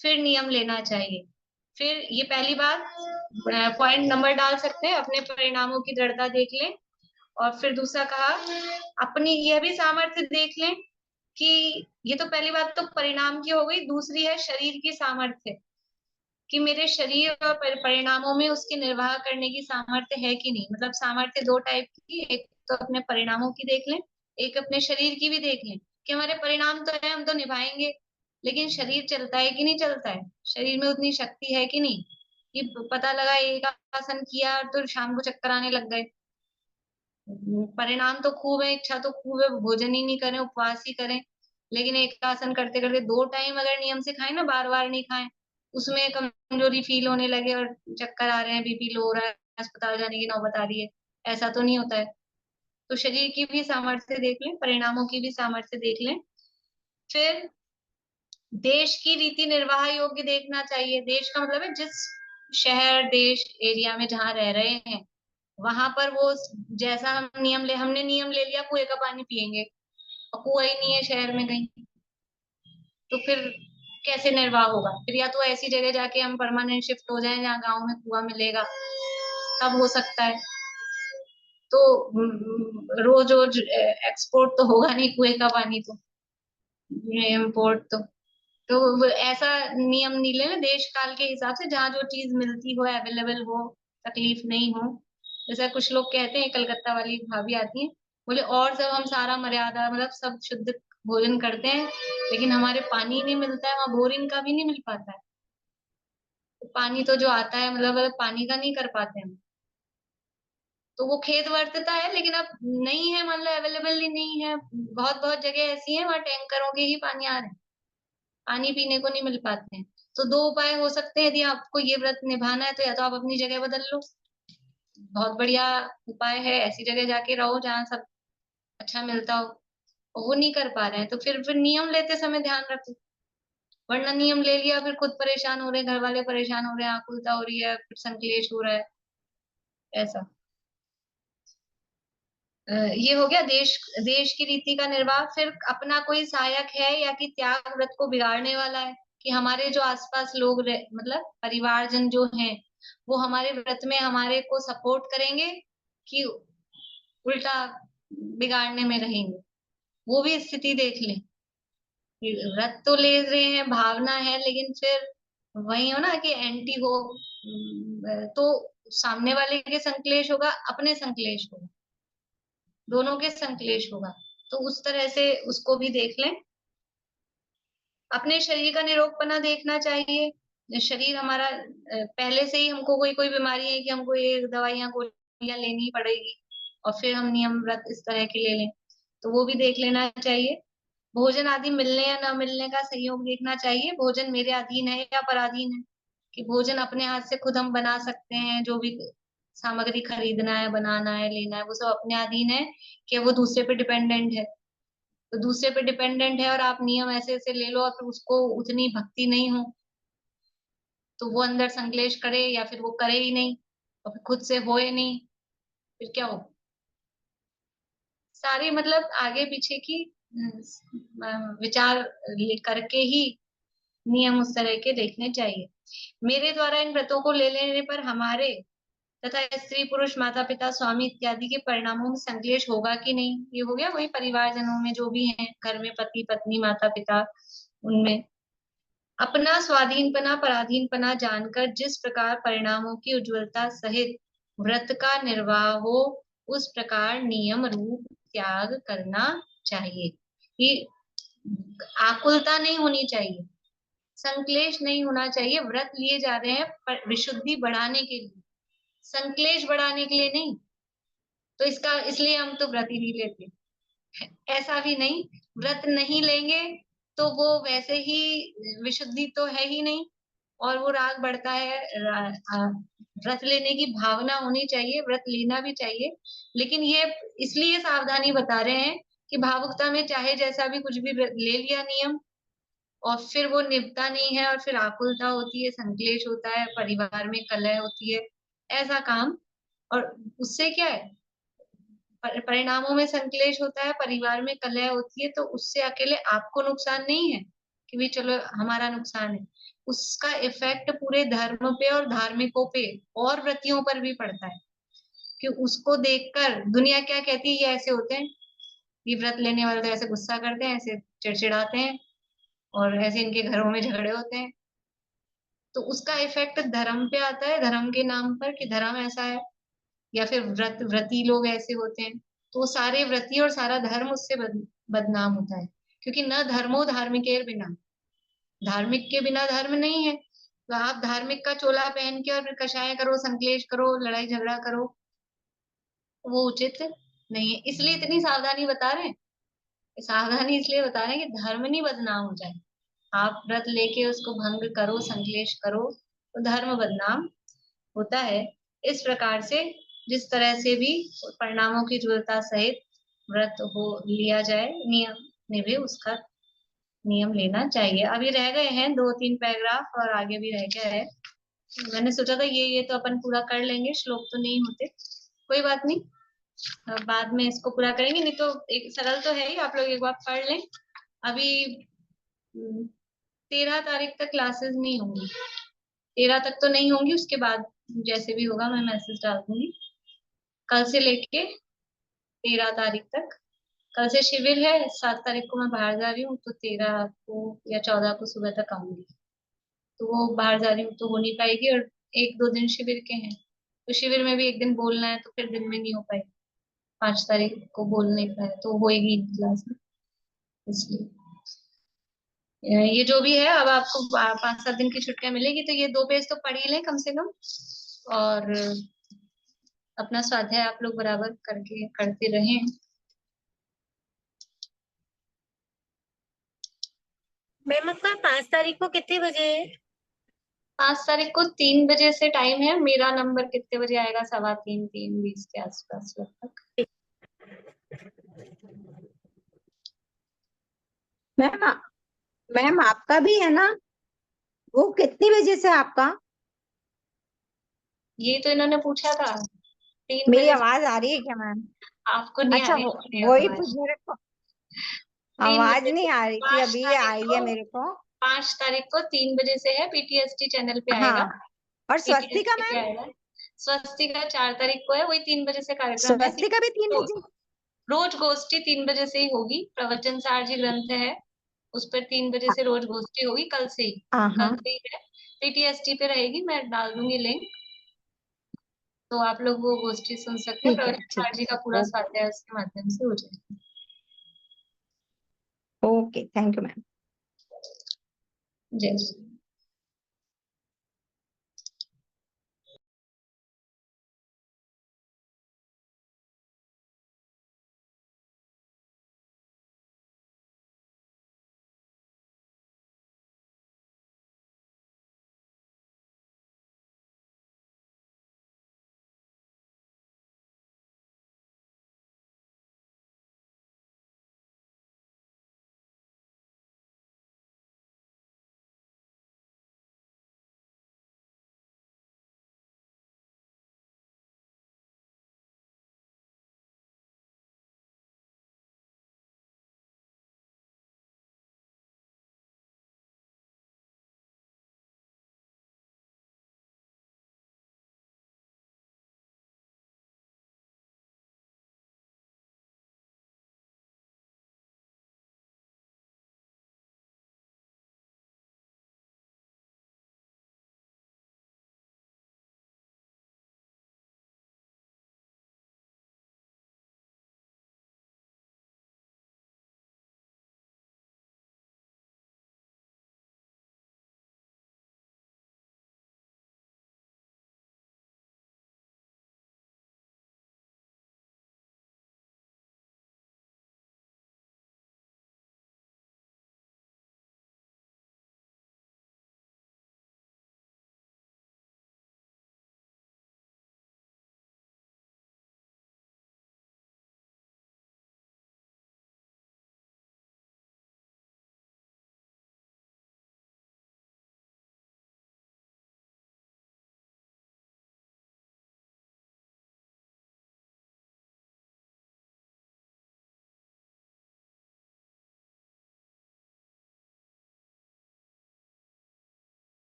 फिर नियम लेना चाहिए। फिर ये पहली बात, पॉइंट नंबर डाल सकते हैं, अपने परिणामों की दृढ़ता देख लें। और फिर दूसरा कहा, अपनी यह भी सामर्थ्य देख लें कि ये तो पहली बात तो परिणाम की हो गई, दूसरी है शरीर की सामर्थ्य, कि मेरे शरीर और परिणामों में उसके निर्वाह करने की सामर्थ्य है कि नहीं। मतलब सामर्थ्य दो टाइप की, एक तो अपने परिणामों की देख लें, एक अपने शरीर की भी देख लें कि हमारे परिणाम तो है, हम तो निभाएंगे, लेकिन शरीर चलता है कि नहीं चलता है, शरीर में उतनी शक्ति है कि नहीं। कि पता लगा एक आसन किया तो शाम को चक्कर आने लग गए, परिणाम तो खूब है, इच्छा तो खूब है, भोजन ही नहीं करें, उपवास ही करें, लेकिन एक आसन करते करते 2 टाइम अगर नियम से खाएं ना, बार बार नहीं खाएं, उसमें कमजोरी फील होने लगे और चक्कर आ रहे हैं, बीपी लो हो रहा है, अस्पताल जाने की नौबत आ रही है, ऐसा तो नहीं होता है। तो शरीर की भी सामर्थ्य देख लें, परिणामों की भी सामर्थ्य देख लें। फिर देश की रीति निर्वाह योग्य देखना चाहिए। देश का मतलब है जिस शहर, देश, एरिया में जहाँ रह रहे हैं, वहां पर वो जैसा हमने नियम ले लिया कुएं का पानी पिएंगे, और कुआं ही नहीं है शहर में कहीं, तो फिर कैसे निर्वाह होगा। फिर या तो ऐसी जगह जाके हम परमानेंट शिफ्ट हो जाएं जहाँ गांव में कुआं मिलेगा, तब हो सकता है। तो रोज रोज एक्सपोर्ट तो होगा नहीं कुएं का पानी, तो इम्पोर्ट तो ऐसा नियम नहीं लेना, देश काल के हिसाब से जहाँ जो चीज मिलती हो, अवेलेबल हो, तकलीफ नहीं हो। जैसा कुछ लोग कहते हैं, कलकत्ता वाली भाभी आती है, बोले और सब हम सारा मर्यादा, मतलब सब शुद्ध भोजन करते हैं, लेकिन हमारे पानी नहीं मिलता है, वहाँ बोरिंग का भी नहीं मिल पाता है, तो पानी तो जो आता है मतलब पानी का नहीं कर पाते हम। तो वो खेत वर्तता है, लेकिन अब नहीं है, मतलब अवेलेबल ही नहीं है, बहुत बहुत जगह ऐसी है वहाँ टैंकरों के ही पानी आ रहे हैं, पानी पीने को नहीं मिल पाते हैं। तो 2 उपाय हो सकते हैं, यदि आपको ये व्रत निभाना है तो या तो आप अपनी जगह बदल लो, बहुत बढ़िया उपाय है, ऐसी जगह जाके रहो जहाँ सब अच्छा मिलता हो। और वो नहीं कर पा रहे हैं तो फिर नियम लेते समय ध्यान रखो, वरना नियम ले लिया फिर खुद परेशान हो रहे हैं, घर वाले परेशान हो रहे हैं, आंख उल्टा हो रही है, फिर संकलेश हो रहा है, ऐसा। ये हो गया देश देश की रीति का निर्वाह। फिर अपना कोई सहायक है या कि त्याग व्रत को बिगाड़ने वाला है, कि हमारे जो आसपास लोग मतलब परिवारजन जो हैं, वो हमारे व्रत में हमारे को सपोर्ट करेंगे कि उल्टा बिगाड़ने में रहेंगे, वो भी स्थिति देख लें। कि व्रत तो ले रहे हैं, भावना है, लेकिन फिर वही हो ना कि एंटी हो, तो सामने वाले के संकलेश होगा, अपने संकलेश होगा, दोनों के संकलेश होगा, तो उस तरह से उसको भी देख लें। अपने शरीर का निरोगपना देखना चाहिए। शरीर हमारा पहले से ही हमको कोई कोई बीमारी है कि हमको ये दवाइयां गोलियां लेनी पड़ेगी, और फिर हम नियम व्रत इस तरह के ले लें, तो वो भी देख लेना चाहिए। भोजन आदि मिलने या न मिलने का सहयोग देखना चाहिए। भोजन मेरे अधीन है या पराधीन है, कि भोजन अपने हाथ से खुद हम बना सकते हैं, जो भी सामग्री खरीदना है, बनाना है, लेना है, वो सब अपने अधीन है, कि वो दूसरे पे डिपेंडेंट है। तो दूसरे पे डिपेंडेंट है और आप नियम ऐसे ऐसे ले लो और फिर उसको उतनी भक्ति नहीं हो, तो वो अंदर संकलेश करे या फिर वो करे ही नहीं और फिर खुद से होए नहीं, फिर क्या हो। सारी मतलब आगे पीछे की विचार करके ही नियम उस तरह के देखने चाहिए। मेरे द्वारा इन व्रतों को ले लेने पर हमारे तथा स्त्री पुरुष माता पिता स्वामी इत्यादि के परिणामों में संकलेश होगा कि नहीं। ये हो गया वही परिवारजनों में जो भी हैं, घर में पति पत्नी माता पिता, उनमें अपना स्वाधीनपना पराधीनपना जानकर जिस प्रकार परिणामों की उज्ज्वलता सहित व्रत का निर्वाह हो, उस प्रकार नियम रूप त्याग करना चाहिए। कि आकुलता नहीं होनी चाहिए, संक्लेश नहीं होना चाहिए। व्रत लिए जा रहे हैं विशुद्धि बढ़ाने के लिए, संक्लेश बढ़ाने के लिए नहीं। तो इसलिए हम तो व्रत ही नहीं लेते, ऐसा भी नहीं। व्रत नहीं लेंगे तो वो वैसे ही विशुद्धि तो है ही नहीं, और वो राग बढ़ता है। व्रत लेने की भावना होनी चाहिए, व्रत लेना भी चाहिए, लेकिन ये इसलिए सावधानी बता रहे हैं कि भावुकता में चाहे जैसा भी कुछ भी ले लिया नियम, और फिर वो निभता नहीं है, और फिर आकुलता होती है, संक्लेश होता है, परिवार में कलह होती है, ऐसा काम। और उससे क्या है, परिणामों में संक्लेश होता है, परिवार में कलह होती है, तो उससे अकेले आपको नुकसान नहीं है कि भी चलो हमारा नुकसान है, उसका इफेक्ट पूरे धर्म पे और धार्मिकों पे और व्रतियों पर भी पड़ता है। कि उसको देखकर दुनिया क्या कहती है, ये ऐसे होते हैं, ये व्रत लेने वाले तो ऐसे गुस्सा करते हैं, ऐसे चिड़चिड़ाते हैं, और ऐसे इनके घरों में झगड़े होते हैं। तो उसका इफेक्ट धर्म पे आता है, धर्म के नाम पर, कि धर्म ऐसा है, या फिर व्रती लोग ऐसे होते हैं। तो सारे व्रती और सारा धर्म उससे बदनाम होता है, क्योंकि न धर्मो धार्मिकेर बिना, धार्मिक के बिना धर्म नहीं है। तो आप धार्मिक का चोला पहन के और फिर कषाय करो, संक्लेश करो, लड़ाई झगड़ा करो, वो उचित नहीं है। इसलिए इतनी सावधानी बता रहे हैं, सावधानी इसलिए बता रहे हैं कि धर्म नहीं बदनाम हो जाए। आप व्रत लेके उसको भंग करो, संक्लेश करो, तो धर्म बदनाम होता है। इस प्रकार से जिस तरह से भी परिणामों की दृढ़ता सहित व्रत हो लिया जाए, नियम निभे, उसका नियम लेना चाहिए। अभी रह गए हैं 2-3 पैराग्राफ, और आगे भी रह गया है। मैंने सोचा था ये तो अपन पूरा कर लेंगे, श्लोक तो नहीं होते, कोई बात नहीं, बाद में इसको पूरा करेंगे। नहीं तो एक सरल तो है ही, आप लोग एक बार पढ़ लें। अभी 13 तारीख तक क्लासेस नहीं होंगी, 13 तक तो नहीं होंगी, उसके बाद जैसे भी होगा मैं मैसेज डाल दूंगी। कल से लेके 13 तारीख तक, कल से शिविर है, 7 तारीख को मैं बाहर जा रही हूँ, तो 13 को या 14 को सुबह तक आऊंगी। तो वो बाहर जा रही हूँ तो हो नहीं पाएगी, और 1-2 दिन शिविर के हैं, तो शिविर में भी एक दिन बोलना है, तो फिर दिन में नहीं हो पाएगी। 5 तारीख को बोल नहीं पाए तो होएगी क्लास में, इसलिए ये जो भी है, अब आपको 5-7 दिन की छुट्टियां मिलेगी, तो ये 2 पेज तो पढ़ ही लें कम से कम, और अपना स्वाध्याय आप लोग बराबर करके करते रहें। मैम आपका 5 तारीख को कितने बजे है? 5 तारीख को 3 बजे से टाइम है। मेरा नंबर कितने बजे आएगा? 3:15, 3:20 के आसपास लगभग। मैम मैम आपका भी है ना, वो कितनी बजे से आपका? ये तो इन्होंने पूछा था 3 मेरी बजे। आवाज आ रही है क्या मैम? आपको नहीं आ अच्छा रही है वही आवाज? मेरे को 3 आवाज बजे नहीं से आ रही थी, 5 अभी तारीख आई है को, मेरे को। 5 तारीख को 3 बजे से है, पीटीएसटी चैनल पे आएगा। हाँ, और स्वस्तिका पीटीएसटी पे मैम? आएगा। स्वस्तिका 4 तारीख को है, वही 3 बजे से कार्यक्रम है। स्वस्तिका भी 3 तो बजे? रोज गोष्ठी 3 बजे से ही होगी, प्रवचन सार जी ग्रंथ है, उस पर 3 बजे से रोज गोष्ठी होगी, कल से ही, हाँ कल हाँ, से ही है। पीटीएसटी पे रहेगी, मैं डाल दूंगी लिंक, तो आप लोग वो गोष्ठी सुन सकते हैं। ठीक है प्रवचन ठीक सार जी है। का पूरा स्वाध्याय उसके माध्यम से हो जाएगा। Okay, thank you ma'am. जय श्री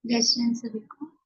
जय श्री राम सभी को।